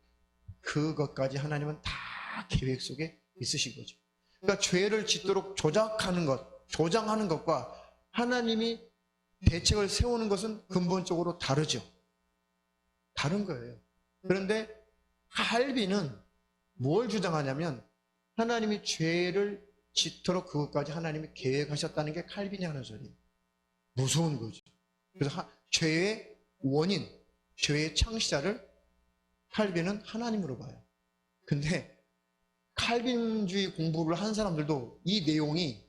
그것까지 하나님은 다 계획 속에 있으신 거죠. 그러니까 죄를 짓도록 조장하는 것과 하나님이 대책을 세우는 것은 근본적으로 다르죠. 다른 거예요. 그런데 칼빈은 뭘 주장하냐면 하나님이 죄를 짓도록 그것까지 하나님이 계획하셨다는 게 칼빈이 하는 소리예요. 무서운 거죠. 그래서 죄의 원인, 죄의 창시자를 칼빈은 하나님으로 봐요. 근데 칼빈주의 공부를 한 사람들도 이 내용이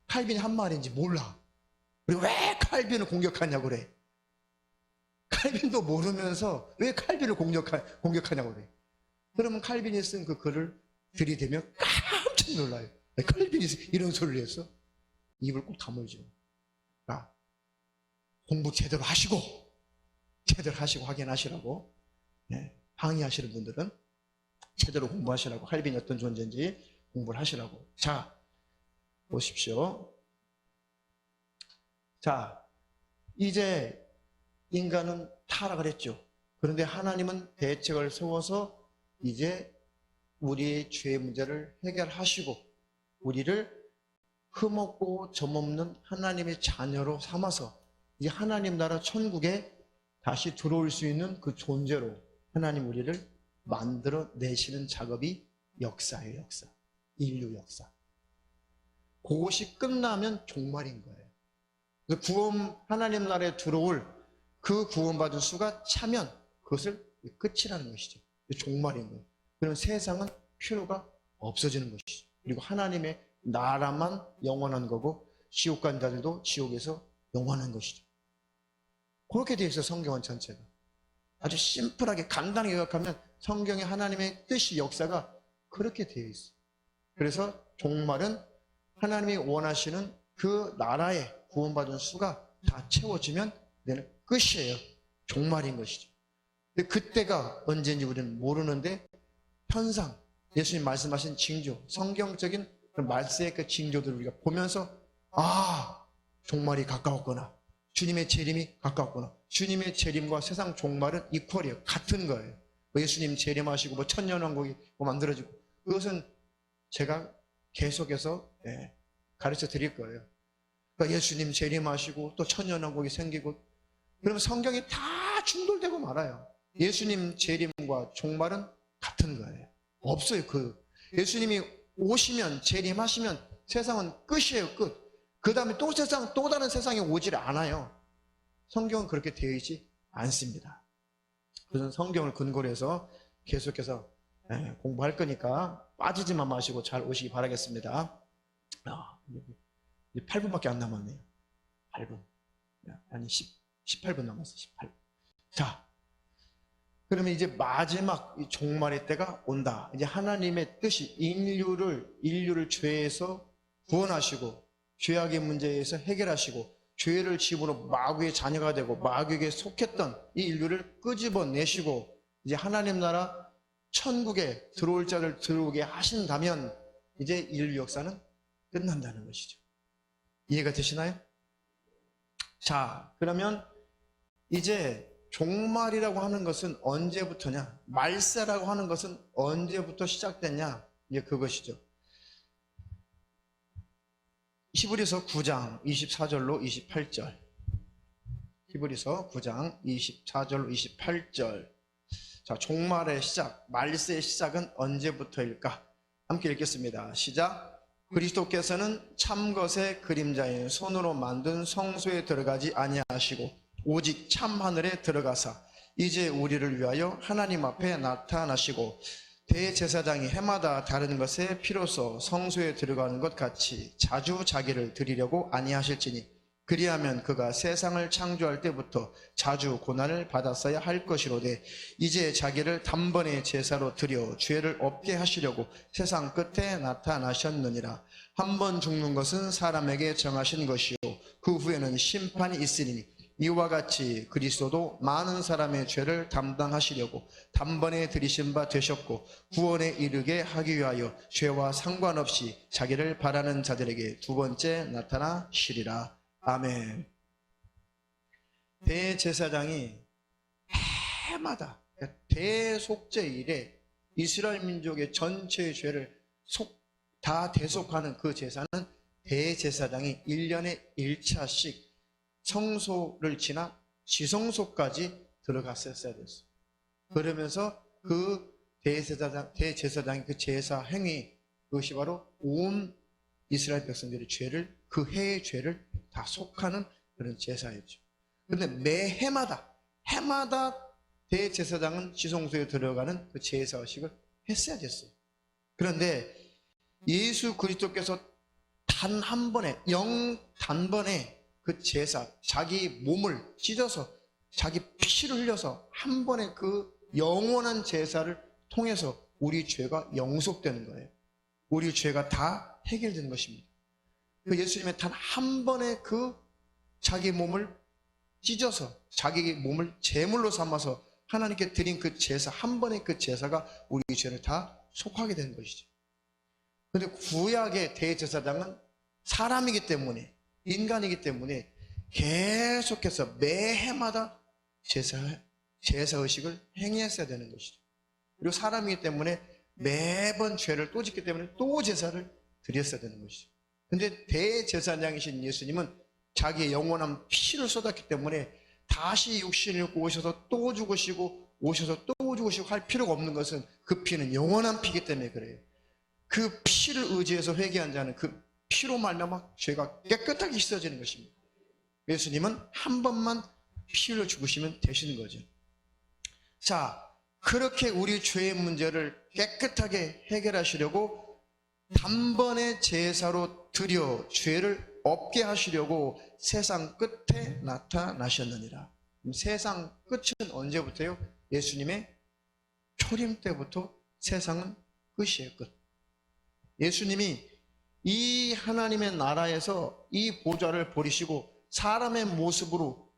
칼빈이 한 말인지 몰라. 그리고 왜 칼빈을 공격하냐고 그래. 칼빈도 모르면서 왜 칼빈을 공격하냐고 그래. 그러면 칼빈이 쓴 그 글을 들이대면 깜짝 놀라요. 칼빈이 이런 소리를 했어? 입을 꼭 다물죠. 아, 공부 제대로 하시고 확인하시라고. 네, 항의하시는 분들은 제대로 공부하시라고, 칼빈이 어떤 존재인지 공부를 하시라고. 자, 보십시오. 자, 이제 인간은 타락을 했죠. 그런데 하나님은 대책을 세워서 이제 우리의 죄 문제를 해결하시고 우리를 흠없고 점없는 하나님의 자녀로 삼아서 이제 하나님 나라 천국에 다시 들어올 수 있는 그 존재로 하나님 우리를 만들어 내시는 작업이 역사예요. 역사. 인류 역사. 그것이 끝나면 종말인 거예요. 그래서 하나님 나라에 들어올 그 구원받은 수가 차면 그것을 끝이라는 것이죠. 종말인 거예요. 그럼 세상은 필요가 없어지는 것이죠. 그리고 하나님의 나라만 영원한 거고 지옥 간 자들도 지옥에서 영원한 것이죠. 그렇게 되어 있어요. 성경은 전체가. 아주 심플하게 간단하게 요약하면 성경의 하나님의 뜻이 역사가 그렇게 되어 있어요. 그래서 종말은 하나님이 원하시는 그 나라의 구원받은 수가 다 채워지면 내는 끝이에요. 종말인 것이죠. 근데 그때가 언제인지 우리는 모르는데 현상, 예수님 말씀하신 징조, 성경적인 말세의 그 징조들을 우리가 보면서 종말이 가까웠구나. 주님의 재림이 가까웠구나. 주님의 재림과 세상 종말은 이퀄이에요. 같은 거예요. 예수님 재림하시고 천년왕국이 만들어지고 그것은 제가 계속해서 가르쳐 드릴 거예요. 그러니까 예수님 재림하시고 또 천년왕국이 생기고 그러면 성경이 다 충돌되고 말아요. 예수님 재림과 종말은 같은 거예요. 없어요. 예수님이 오시면 재림하시면 세상은 끝이에요. 끝. 그 다음에 또 다른 세상이 오질 않아요. 성경은 그렇게 되어 있지 않습니다. 그래서 성경을 근거로 해서 계속해서 공부할 거니까 빠지지만 마시고 잘 오시기 바라겠습니다. 8분밖에 안 남았네요. 8분. 아니 18분 남았어요. 18분. 자, 그러면 이제 마지막 종말의 때가 온다. 이제 하나님의 뜻이 인류를 죄에서 구원하시고 죄악의 문제에서 해결하시고 죄를 지음으로 마귀의 자녀가 되고 마귀에게 속했던 이 인류를 끄집어내시고 이제 하나님 나라 천국에 들어올 자를 들어오게 하신다면 이제 인류 역사는 끝난다는 것이죠. 이해가 되시나요? 자, 그러면 이제 종말이라고 하는 것은 언제부터냐? 말세라고 하는 것은 언제부터 시작됐냐? 이제 그것이죠. 히브리서 9장 24절로 28절. 히브리서 9장 24절로 28절. 자, 종말의 시작, 말세의 시작은 언제부터일까? 함께 읽겠습니다. 시작. 그리스도께서는 참것의 그림자인 손으로 만든 성소에 들어가지 아니하시고 오직 참 하늘에 들어가사 이제 우리를 위하여 하나님 앞에 나타나시고 대제사장이 해마다 다른 것에 피로써 성소에 들어가는 것 같이 자주 자기를 드리려고 아니하실지니 그리하면 그가 세상을 창조할 때부터 자주 고난을 받았어야 할 것이로되 이제 자기를 단번에 제사로 드려 죄를 없게 하시려고 세상 끝에 나타나셨느니라. 한 번 죽는 것은 사람에게 정하신 것이요 그 후에는 심판이 있으리니 이와 같이 그리스도도 많은 사람의 죄를 담당하시려고 단번에 들이신 바 되셨고 구원에 이르게 하기 위하여 죄와 상관없이 자기를 바라는 자들에게 두 번째 나타나시리라. 아멘. 대제사장이 해마다 대속죄일에 이스라엘 민족의 전체의 죄를 다 대속하는 그 제사는 대제사장이 1년에 1차씩 성소를 지나 지성소까지 들어갔었어야 됐어요. 그러면서 그 대제사장의 그 제사 행위, 그것이 바로 온 이스라엘 백성들의 죄를, 그 해의 죄를 다 속하는 그런 제사였죠. 그런데 매 해마다 대제사장은 지성소에 들어가는 그 제사의식을 했어야 됐어요. 그런데 예수 그리스도께서 단 한 번에, 단번에 그 제사, 자기 몸을 찢어서 자기 피를 흘려서 한 번에 그 영원한 제사를 통해서 우리 죄가 영속되는 거예요. 우리 죄가 다 해결되는 것입니다. 그 예수님의 단 한 번에 그 자기 몸을 찢어서 자기 몸을 제물로 삼아서 하나님께 드린 그 제사, 한 번의 그 제사가 우리 죄를 다 속하게 되는 것이죠. 그런데 구약의 대제사장은 사람이기 때문에, 인간이기 때문에 계속해서 매해마다 제사의식을 행했어야 되는 것이죠. 그리고 사람이기 때문에 매번 죄를 또 짓기 때문에 또 제사를 드렸어야 되는 것이죠. 그런데 대제사장이신 예수님은 자기의 영원한 피를 쏟았기 때문에 다시 육신을 입고 오셔서 또 죽으시고 오셔서 또 죽으시고 할 필요가 없는 것은 그 피는 영원한 피이기 때문에 그래요. 그 피를 의지해서 회개한 자는 그 피로 말미암아 죄가 깨끗하게 씻어지는 것입니다. 예수님은 한 번만 피 흘려 죽으시면 되시는 거죠. 자, 그렇게 우리 죄의 문제를 깨끗하게 해결하시려고 단번에 제사로 드려 죄를 없게 하시려고 세상 끝에 나타나셨느니라. 세상 끝은 언제부터요? 예수님의 초림 때부터 세상은 끝이에요. 끝. 예수님이 이 하나님의 나라에서 이 보좌를 버리시고 사람의 모습으로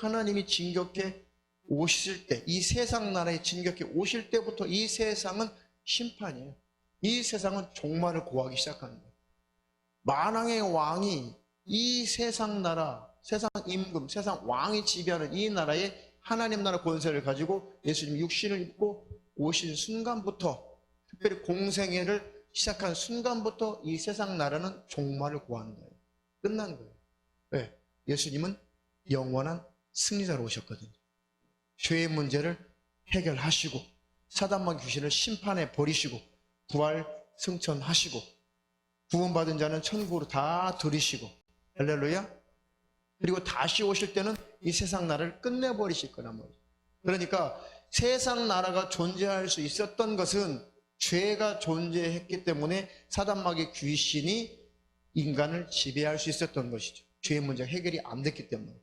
하나님이 진격해 오실 때, 이 세상 나라에 진격해 오실 때부터 이 세상은 심판이에요. 이 세상은 종말을 고하기 시작하는 거예요. 만왕의 왕이 이 세상 나라, 세상 임금, 세상 왕이 지배하는 이 나라에 하나님 나라 권세를 가지고 예수님 육신을 입고 오신 순간부터, 특별히 공생애를 시작한 순간부터 이 세상 나라는 종말을 고하는 거예요. 끝난 거예요. 왜? 예수님은 영원한 승리자로 오셨거든요. 죄의 문제를 해결하시고 사단과 귀신을 심판해 버리시고 부활 승천하시고 구원받은 자는 천국으로 다 들이시고, 할렐루야. 그리고 다시 오실 때는 이 세상 나라를 끝내버리실 거란 말이에요. 그러니까 세상 나라가 존재할 수 있었던 것은 죄가 존재했기 때문에 사단마귀 귀신이 인간을 지배할 수 있었던 것이죠. 죄의 문제가 해결이 안 됐기 때문에.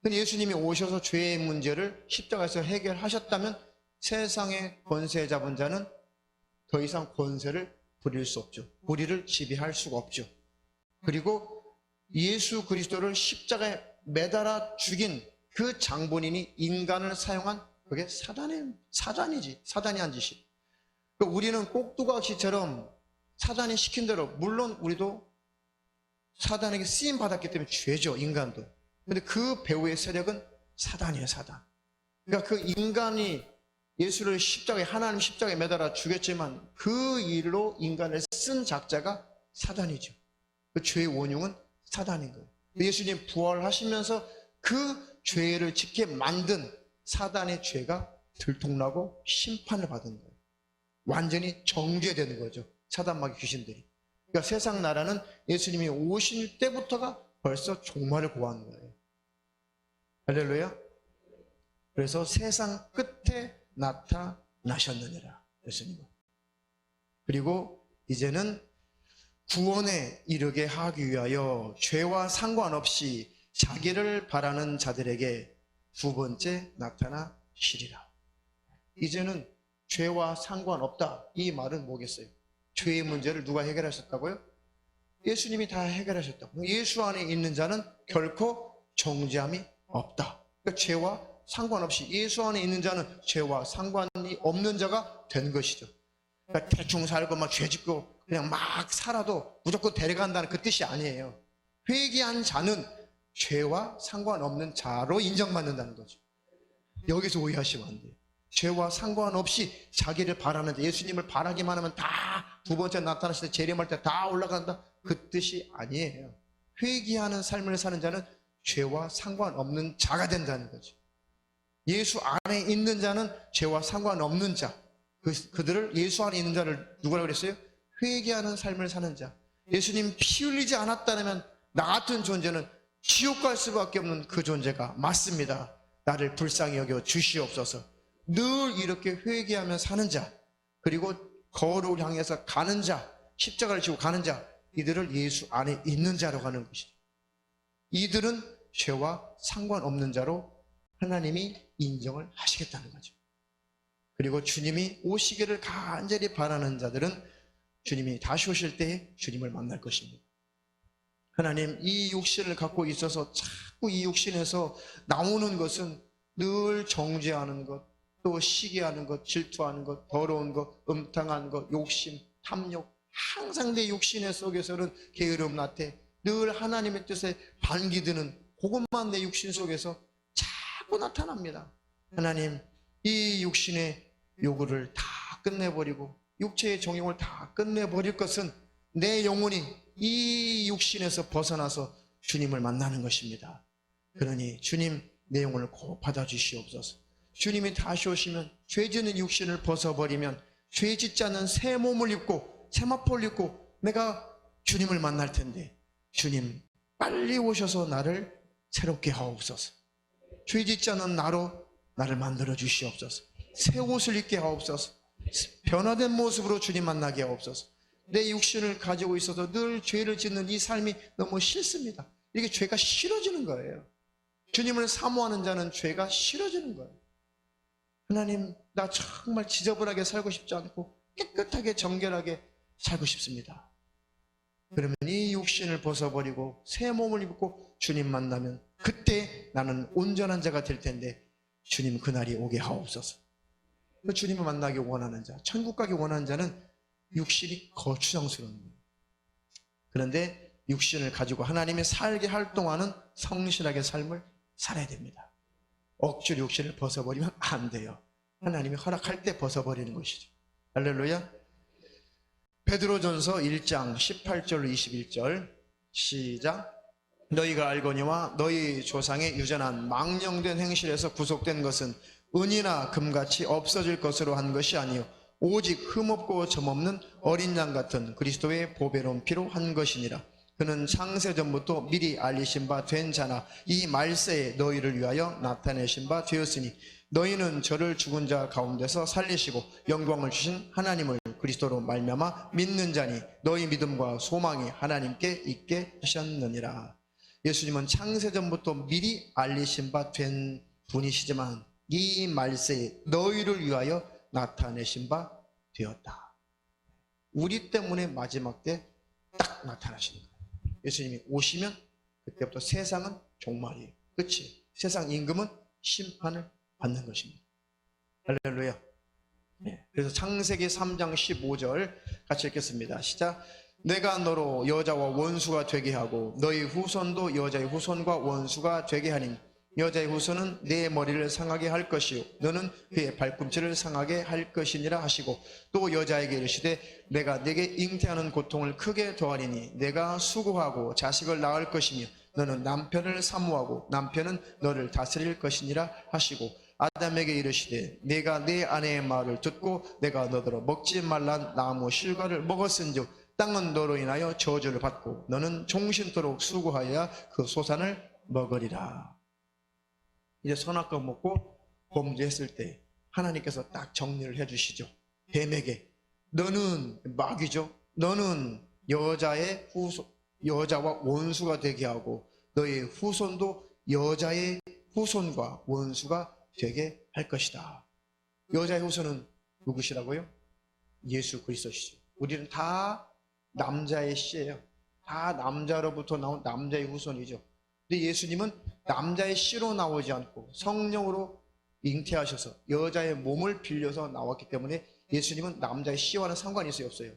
근데 예수님이 오셔서 죄의 문제를 십자가에서 해결하셨다면 세상의 권세 잡은 자는 더 이상 권세를 부릴 수 없죠. 우리를 지배할 수가 없죠. 그리고 예수 그리스도를 십자가에 매달아 죽인 그 장본인이 인간을 사용한 그게 사단이 한 짓이. 우리는 꼭두각시처럼 사단이 시킨 대로, 물론 우리도 사단에게 쓰임 받았기 때문에 죄죠, 인간도. 근데 그 배후의 세력은 사단이에요, 사단. 그러니까 그 인간이 예수를 하나님 십자가에 매달아 죽였지만 그 일로 인간을 쓴 작자가 사단이죠. 그 죄의 원흉은 사단인 거예요. 예수님 부활하시면서 그 죄를 짓게 만든 사단의 죄가 들통나고 심판을 받은 거예요. 완전히 정죄되는 거죠, 사단마귀 귀신들이. 그러니까 세상 나라는 예수님이 오실 때부터가 벌써 종말을 고하는 거예요. 할렐루야. 그래서 세상 끝에 나타나셨느니라, 예수님은. 그리고 이제는 구원에 이르게 하기 위하여 죄와 상관없이 자기를 바라는 자들에게 두 번째 나타나시리라. 이제는 죄와 상관없다, 이 말은 뭐겠어요? 죄의 문제를 누가 해결하셨다고요? 예수님이 다 해결하셨다고. 예수 안에 있는 자는 결코 정죄함이 없다. 그러니까 죄와 상관없이 예수 안에 있는 자는 죄와 상관이 없는 자가 된 것이죠. 그러니까 대충 살고 막 죄 짓고 그냥 막 살아도 무조건 데려간다는 그 뜻이 아니에요. 회개한 자는 죄와 상관없는 자로 인정받는다는 거죠. 여기서 오해하시면 안 돼요. 죄와 상관없이 자기를 바라는데, 예수님을 바라기만 하면 다 두 번째 나타나실 때 재림할 때 다 올라간다, 그 뜻이 아니에요. 회개하는 삶을 사는 자는 죄와 상관없는 자가 된다는 거죠. 예수 안에 있는 자는 죄와 상관없는 자, 그들을, 예수 안에 있는 자를 누구라고 그랬어요? 회개하는 삶을 사는 자. 예수님 피 흘리지 않았다면 나 같은 존재는 지옥 갈 수밖에 없는 그 존재가 맞습니다. 나를 불쌍히 여겨 주시옵소서. 늘 이렇게 회개하며 사는 자, 그리고 거룩을 향해서 가는 자, 십자가를 지고 가는 자, 이들을 예수 안에 있는 자로 가는 것이죠. 이들은 죄와 상관없는 자로 하나님이 인정을 하시겠다는 거죠. 그리고 주님이 오시기를 간절히 바라는 자들은 주님이 다시 오실 때에 주님을 만날 것입니다. 하나님, 이 육신을 갖고 있어서 자꾸 이 육신에서 나오는 것은 늘 정죄하는 것, 또 시기하는 것, 질투하는 것, 더러운 것, 음탕한 것, 욕심, 탐욕, 항상 내 육신의 속에서는 게으름, 나태, 늘 하나님의 뜻에 반기드는 그것만 내 육신 속에서 자꾸 나타납니다. 하나님, 이 육신의 요구를 다 끝내버리고 육체의 정욕을 다 끝내버릴 것은 내 영혼이 이 육신에서 벗어나서 주님을 만나는 것입니다. 그러니 주님, 내 영혼을 꼭 받아주시옵소서. 주님이 다시 오시면 죄지는 육신을 벗어버리면 죄 짓지 않는 새 몸을 입고 세마포를 입고 내가 주님을 만날 텐데, 주님 빨리 오셔서 나를 새롭게 하옵소서. 죄 짓지 않는 나로 나를 만들어 주시옵소서. 새 옷을 입게 하옵소서. 변화된 모습으로 주님 만나게 하옵소서. 내 육신을 가지고 있어서 늘 죄를 짓는 이 삶이 너무 싫습니다. 이게 죄가 싫어지는 거예요. 주님을 사모하는 자는 죄가 싫어지는 거예요. 하나님, 나 정말 지저분하게 살고 싶지 않고 깨끗하게 정결하게 살고 싶습니다. 그러면 이 육신을 벗어버리고 새 몸을 입고 주님 만나면 그때 나는 온전한 자가 될 텐데, 주님 그날이 오게 하옵소서. 그 주님을 만나기 원하는 자, 천국 가기 원하는 자는 육신이 거추장스러운 거예요. 그런데 육신을 가지고 하나님이 살게 할 동안은 성실하게 삶을 살아야 됩니다. 억지로 육신을 벗어버리면 안 돼요. 하나님이 허락할 때 벗어버리는 것이죠. 할렐루야. 베드로전서 1장 18절로 21절 시작. 너희가 알거니와 너희 조상의 유전한 망령된 행실에서 구속된 것은 은이나 금같이 없어질 것으로 한 것이 아니요 오직 흠없고 점없는 어린 양 같은 그리스도의 보배로운 피로 한 것이니라. 그는 창세전부터 미리 알리신 바 된 자나 이 말세에 너희를 위하여 나타내신 바 되었으니 너희는 저를 죽은 자 가운데서 살리시고 영광을 주신 하나님을 그리스도로 말미암아 믿는 자니 너희 믿음과 소망이 하나님께 있게 하셨느니라. 예수님은 창세전부터 미리 알리신 바 된 분이시지만 이 말세에 너희를 위하여 나타내신 바 되었다. 우리 때문에 마지막 때 딱 나타나시는 거예요. 예수님이 오시면 그때부터 세상은 종말이에요. 끝이. 세상 임금은 심판을 받는 것입니다. 할렐루야. 네. 그래서 창세기 3장 15절 같이 읽겠습니다. 시작. 내가 너로 여자와 원수가 되게 하고 너희 후손도 여자의 후손과 원수가 되게 하니 여자의 후손은 내 머리를 상하게 할 것이요 너는 그의 발꿈치를 상하게 할 것이니라 하시고, 또 여자에게 이르시되 내가 네게 잉태하는 고통을 크게 더하리니 내가 수고하고 자식을 낳을 것이며 너는 남편을 사모하고 남편은 너를 다스릴 것이니라 하시고, 아담에게 이르시되 내가 내 아내의 말을 듣고 내가 너더러 먹지 말란 나무 실과를 먹었은즉 땅은 너로 인하여 저주를 받고 너는 종신토록 수고하여야 그 소산을 먹으리라. 이제 선악과 먹고 범죄했을 때 하나님께서 딱 정리를 해주시죠. 뱀에게 너는 마귀죠. 너는 여자와 원수가 되게 하고 너의 후손도 여자의 후손과 원수가 되게 할 것이다. 여자의 후손은 누구시라고요? 예수 그리스도시죠. 우리는 다 남자의 씨예요. 다 남자로부터 나온 남자의 후손이죠. 근데 예수님은 남자의 씨로 나오지 않고 성령으로 잉태하셔서 여자의 몸을 빌려서 나왔기 때문에 예수님은 남자의 씨와는 상관이 있어요, 없어요?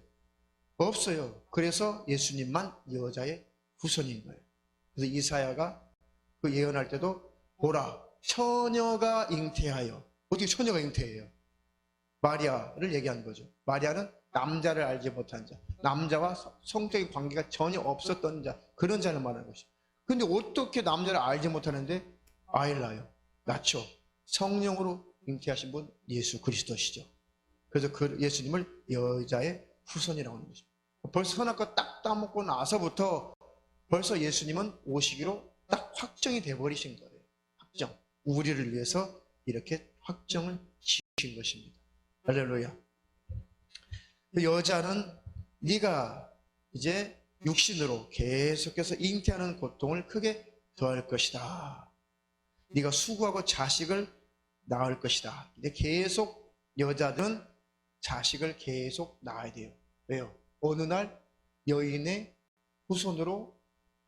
없어요. 그래서 예수님만 여자의 후손인 거예요. 그래서 이사야가 그 예언할 때도 보라, 처녀가 잉태하여, 어떻게 처녀가 잉태해요? 마리아를 얘기한 거죠. 마리아는 남자를 알지 못한 자, 남자와 성적인 관계가 전혀 없었던 자, 그런 자를 말하는 것이죠. 근데 어떻게 남자를 알지 못하는데 아이를 낳아요? 낳죠. 성령으로 잉태하신 분 예수 그리스도시죠. 그래서 그 예수님을 여자의 후손이라고 하는 거죠. 벌써 선악과 딱 따먹고 나서부터 벌써 예수님은 오시기로 딱 확정이 돼버리신 거예요. 확정. 우리를 위해서 이렇게 확정을 지으신 것입니다. 할렐루야. 여자는 네가 이제 육신으로 계속해서 잉태하는 고통을 크게 더할 것이다. 네가 수고하고 자식을 낳을 것이다. 근데 계속 여자들은 자식을 계속 낳아야 돼요. 왜요? 어느 날 여인의 후손으로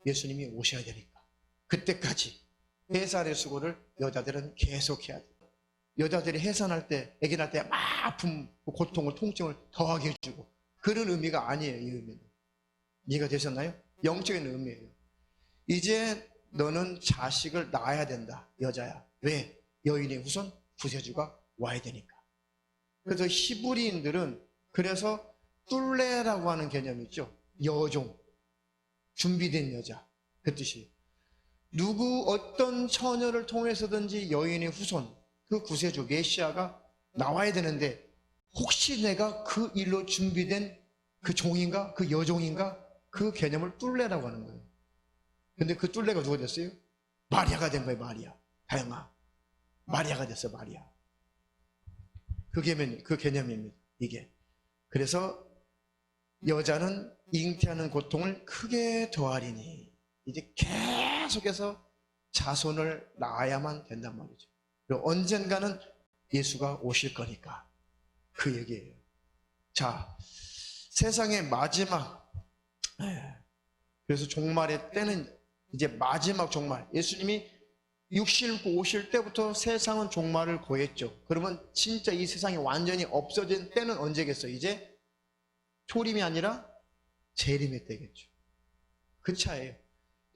예수님이 오셔야 되니까. 그때까지 해산의 수고를 여자들은 계속해야 돼요. 여자들이 해산할 때, 아기 낳을 때 막 아픔, 고통을, 통증을 더하게 해주고, 그런 의미가 아니에요. 이 의미는 이해가 되셨나요? 영적인 의미예요. 이제 너는 자식을 낳아야 된다. 여자야. 왜? 여인의 후손 구세주가 와야 되니까. 그래서 히브리인들은 그래서 뚫레라고 하는 개념이 있죠. 여종, 준비된 여자, 그 뜻이에요. 누구 어떤 처녀를 통해서든지 여인의 후손, 그 구세주 메시아가 나와야 되는데 혹시 내가 그 일로 준비된 그 종인가? 그 여종인가? 그 개념을 뚫레라고 하는 거예요. 근데 그 뚫레가 누가 됐어요? 마리아가 된 거예요. 마리아. 다영아, 마리아가 됐어. 마리아. 그 개념입니다. 이게. 그래서 여자는 잉태하는 고통을 크게 더하리니 이제 계속해서 자손을 낳아야만 된단 말이죠. 그리고 언젠가는 예수가 오실 거니까 그 얘기예요. 자, 세상의 마지막, 그래서 종말의 때는 이제 마지막 종말, 예수님이 육신을 입고 오실 때부터 세상은 종말을 고했죠. 그러면 진짜 이 세상이 완전히 없어진 때는 언제겠어요? 이제 초림이 아니라 재림의 때겠죠. 그 차예요.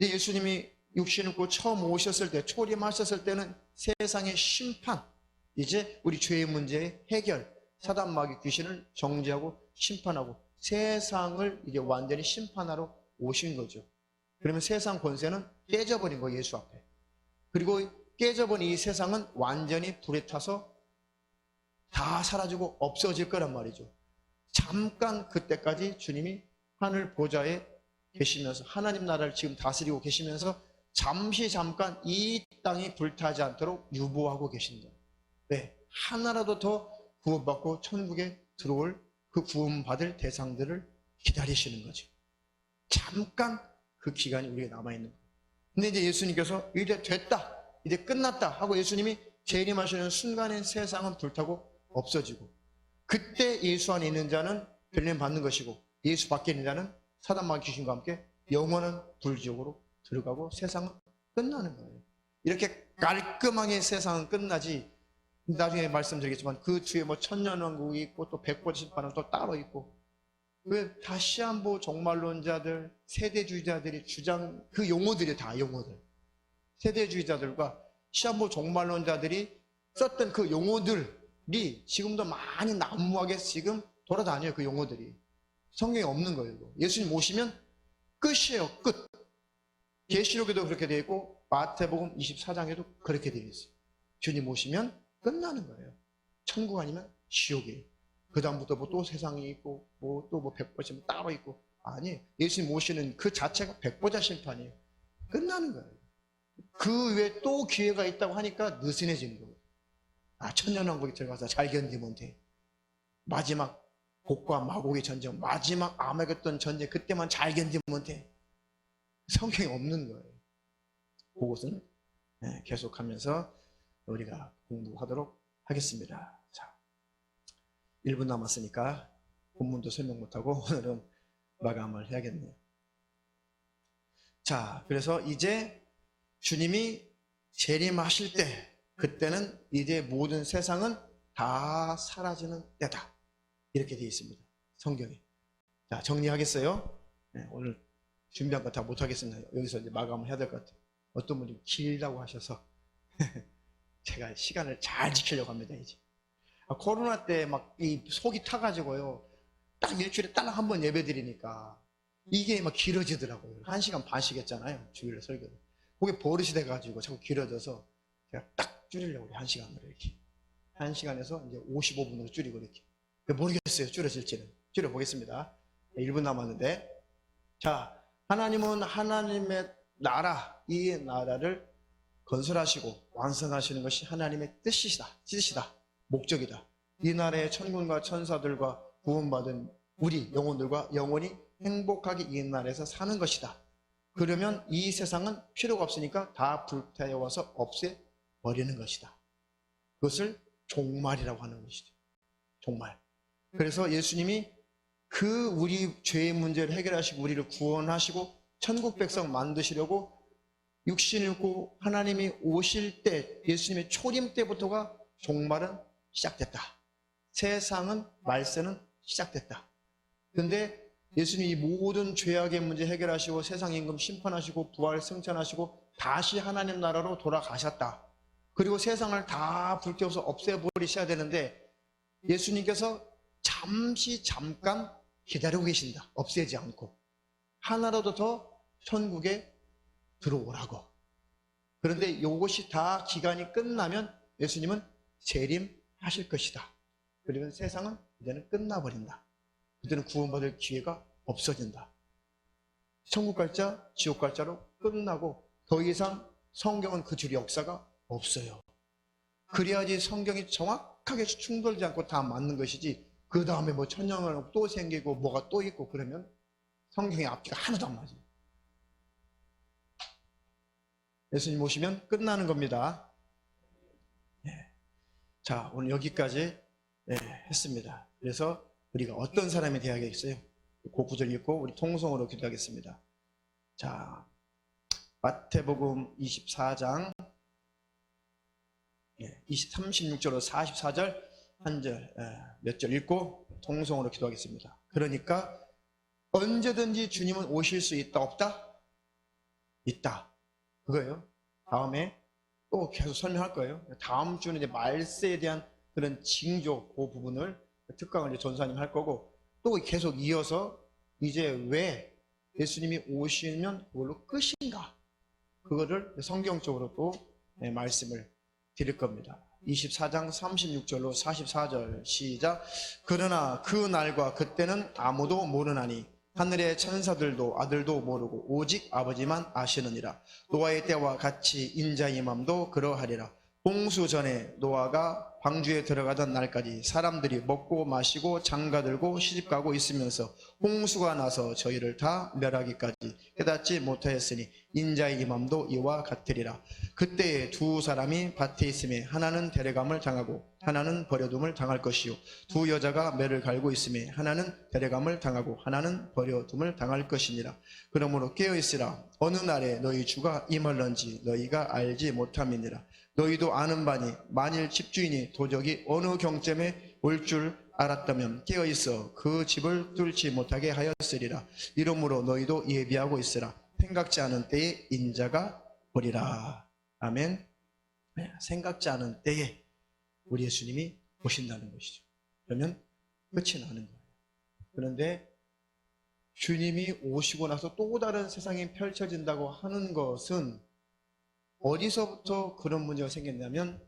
예수님이 육신을 입고 처음 오셨을 때, 초림하셨을 때는 세상의 심판, 이제 우리 죄의 문제의 해결, 사단 마귀 귀신을 정죄하고 심판하고 세상을 이제 완전히 심판하러 오신 거죠. 그러면 세상 권세는 깨져버린 거예요, 예수 앞에. 그리고 깨져버린 이 세상은 완전히 불에 타서 다 사라지고 없어질 거란 말이죠. 잠깐 그때까지 주님이 하늘 보좌에 계시면서 하나님 나라를 지금 다스리고 계시면서 잠깐 이 땅이 불타지 않도록 유보하고 계신다. 네, 하나라도 더 구원받고 천국에 들어올 그 구원받을 대상들을 기다리시는 거죠. 잠깐 그 기간이 우리에게 남아있는 거예요. 근데 이제 예수님께서 이제 됐다, 이제 끝났다 하고 예수님이 재림하시는 순간에 세상은 불타고 없어지고, 그때 예수 안에 있는 자는 별림 받는 것이고 예수 밖에 있는 자는 사단 마귀 귀신과 함께 영원한 불지옥으로 들어가고 세상은 끝나는 거예요. 이렇게 깔끔하게 세상은 끝나지, 나중에 말씀드리겠지만 그 뒤에 뭐 천년왕국이 있고 또 백보자 심판은 또 따로 있고, 왜 다 시한부 종말론자들, 세대주의자들이 주장, 그 용어들이 다 용어들, 세대주의자들과 시한부 종말론자들이 썼던 그 용어들이 지금도 많이 난무하게 지금 돌아다녀요. 그 용어들이 성경에 없는 거예요. 예수님 오시면 끝이에요. 끝. 계시록에도 그렇게 되어 있고 마태복음 24장에도 그렇게 되어 있어요. 주님 오시면 끝나는 거예요. 천국 아니면 지옥이에요. 그 다음부터 뭐 또 세상이 있고 뭐 또 뭐 백보자 따로 있고, 아니, 예수님 오시는 그 자체가 백보자 심판이에요. 끝나는 거예요. 그 외에 또 기회가 있다고 하니까 느슨해지는 거예요. 아, 천년왕국에 들어가서 잘 견디면 돼. 마지막 곡과 마곡의 전쟁, 마지막 아메겟돈 전쟁, 그때만 잘 견디면 돼. 성경에 없는 거예요. 그것은 계속하면서 우리가 공부하도록 하겠습니다. 자, 1분 남았으니까 본문도 설명 못하고 오늘은 마감을 해야겠네요. 자, 그래서 이제 주님이 재림하실 때, 그때는 이제 모든 세상은 다 사라지는 때다. 이렇게 되어 있습니다. 성경에. 자, 정리하겠어요? 네, 오늘 준비한 거 다 못하겠습니다. 여기서 이제 마감을 해야 될 것 같아요. 어떤 분이 길다고 하셔서 제가 시간을 잘 지키려고 합니다, 이제. 코로나 때 막 이 속이 타가지고요. 딱 일주일에 딱 한 번 예배 드리니까 이게 막 길어지더라고요. 1시간 반씩 했잖아요. 주일에 설교를. 그게 버릇이 돼가지고 자꾸 길어져서 제가 딱 줄이려고 해요. 1시간으로 이렇게. 1시간에서 이제 55분으로 줄이고 이렇게. 모르겠어요. 줄여질지는. 줄여보겠습니다. 1분 남았는데. 자, 하나님은 하나님의 나라, 이 나라를 건설하시고 완성하시는 것이 하나님의 뜻이다. 목적이다. 이 나라의 천군과 천사들과 구원받은 우리 영혼들과 영원히 행복하게 이 나라에서 사는 것이다. 그러면 이 세상은 필요가 없으니까 다 불태워서 없애버리는 것이다. 그것을 종말이라고 하는 것이죠. 종말. 그래서 예수님이 그 우리 죄의 문제를 해결하시고 우리를 구원하시고 천국 백성 만드시려고 육신을 입고 하나님이 오실 때, 예수님의 초림 때부터가 종말은 시작됐다. 세상은, 말세는 시작됐다. 그런데 예수님이 모든 죄악의 문제 해결하시고 세상 임금 심판하시고 부활 승천하시고 다시 하나님 나라로 돌아가셨다. 그리고 세상을 다 불태워서 없애버리셔야 되는데 예수님께서 잠깐 기다리고 계신다. 없애지 않고. 하나라도 더 천국에 들어오라고. 그런데 이것이 다 기간이 끝나면 예수님은 재림하실 것이다. 그러면 세상은 이제는 끝나버린다. 그때는 구원받을 기회가 없어진다. 천국 갈자, 지옥 갈자로 끝나고 더 이상 성경은 그 줄 역사가 없어요. 그래야지 성경이 정확하게 충돌되지 않고 다 맞는 것이지, 그 다음에 뭐 천년왕국 또 생기고 뭐가 또 있고 그러면 성경의 앞뒤가 하나도 안 맞아요. 예수님 오시면 끝나는 겁니다. 자, 오늘 여기까지 했습니다. 그래서 우리가 어떤 사람이 되어야겠어요? 그 구절 읽고 우리 통성으로 기도하겠습니다. 자, 마태복음 24장 36절로 44절 한 절, 몇 절 읽고 통성으로 기도하겠습니다. 그러니까 언제든지 주님은 오실 수 있다, 없다? 있다. 그거예요. 다음에 또 계속 설명할 거예요. 다음 주는 이제 말세에 대한 그런 징조, 그 부분을 특강을 이제 전사님 할 거고, 또 계속 이어서 이제 왜 예수님이 오시면 그걸로 끝인가? 그거를 성경적으로 또 말씀을 드릴 겁니다. 24장 36절로 44절 시작. 그러나 그 날과 그때는 아무도 모르나니 하늘의 천사들도 아들도 모르고 오직 아버지만 아시느니라. 노아의 때와 같이 인자의 맘도 그러하리라. 홍수 전에 노아가 방주에 들어가던 날까지 사람들이 먹고 마시고 장가들고 시집가고 있으면서 홍수가 나서 저희를 다 멸하기까지 깨닫지 못하였으니 인자의 임함도 이와 같으리라. 그때에 두 사람이 밭에 있음에 하나는 데려감을 당하고 하나는 버려둠을 당할 것이요, 두 여자가 매를 갈고 있음에 하나는 데려감을 당하고 하나는 버려둠을 당할 것이니라. 그러므로 깨어있으라. 어느 날에 너희 주가 임할런지 너희가 알지 못함이니라. 너희도 아는 바니 만일 집주인이 도적이 어느 경점에 올 줄 알았다면 깨어있어 그 집을 뚫지 못하게 하였으리라. 이러므로 너희도 예비하고 있으라. 생각지 않은 때에 인자가 오리라. 아멘. 생각지 않은 때에 우리 예수님이 오신다는 것이죠. 그러면 끝이 나는 거예요. 그런데 주님이 오시고 나서 또 다른 세상이 펼쳐진다고 하는 것은 어디서부터 그런 문제가 생겼냐면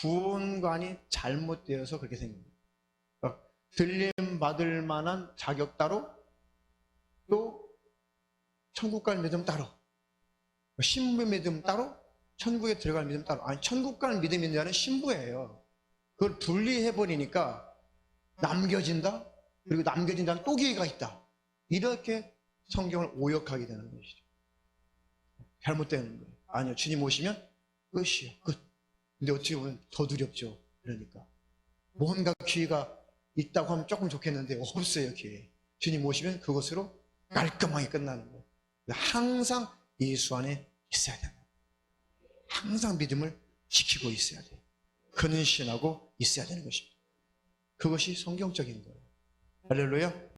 구원관이 잘못되어서 그렇게 생깁니다. 그러니까 들림 받을 만한 자격 따로, 또 천국 갈 믿음 따로, 신부 믿음 따로, 천국에 들어갈 믿음 따로. 아니, 천국 갈 믿음인 자는 신부예요. 그걸 분리해버리니까 남겨진다, 그리고 남겨진 자는 또 기회가 있다, 이렇게 성경을 오역하게 되는 것이죠. 잘못되는 거예요. 아니요, 주님 오시면 끝이요, 끝. 근데 어떻게 보면 더 두렵죠. 그러니까 뭔가 기회가 있다고 하면 조금 좋겠는데 없어요, 기회. 주님 오시면 그것으로 깔끔하게 끝나는 거예요. 항상 예수 안에 있어야 됩니다. 항상 믿음을 지키고 있어야 돼요. 근신하고 있어야 되는 것입니다. 그것이 성경적인 거예요. 할렐루야.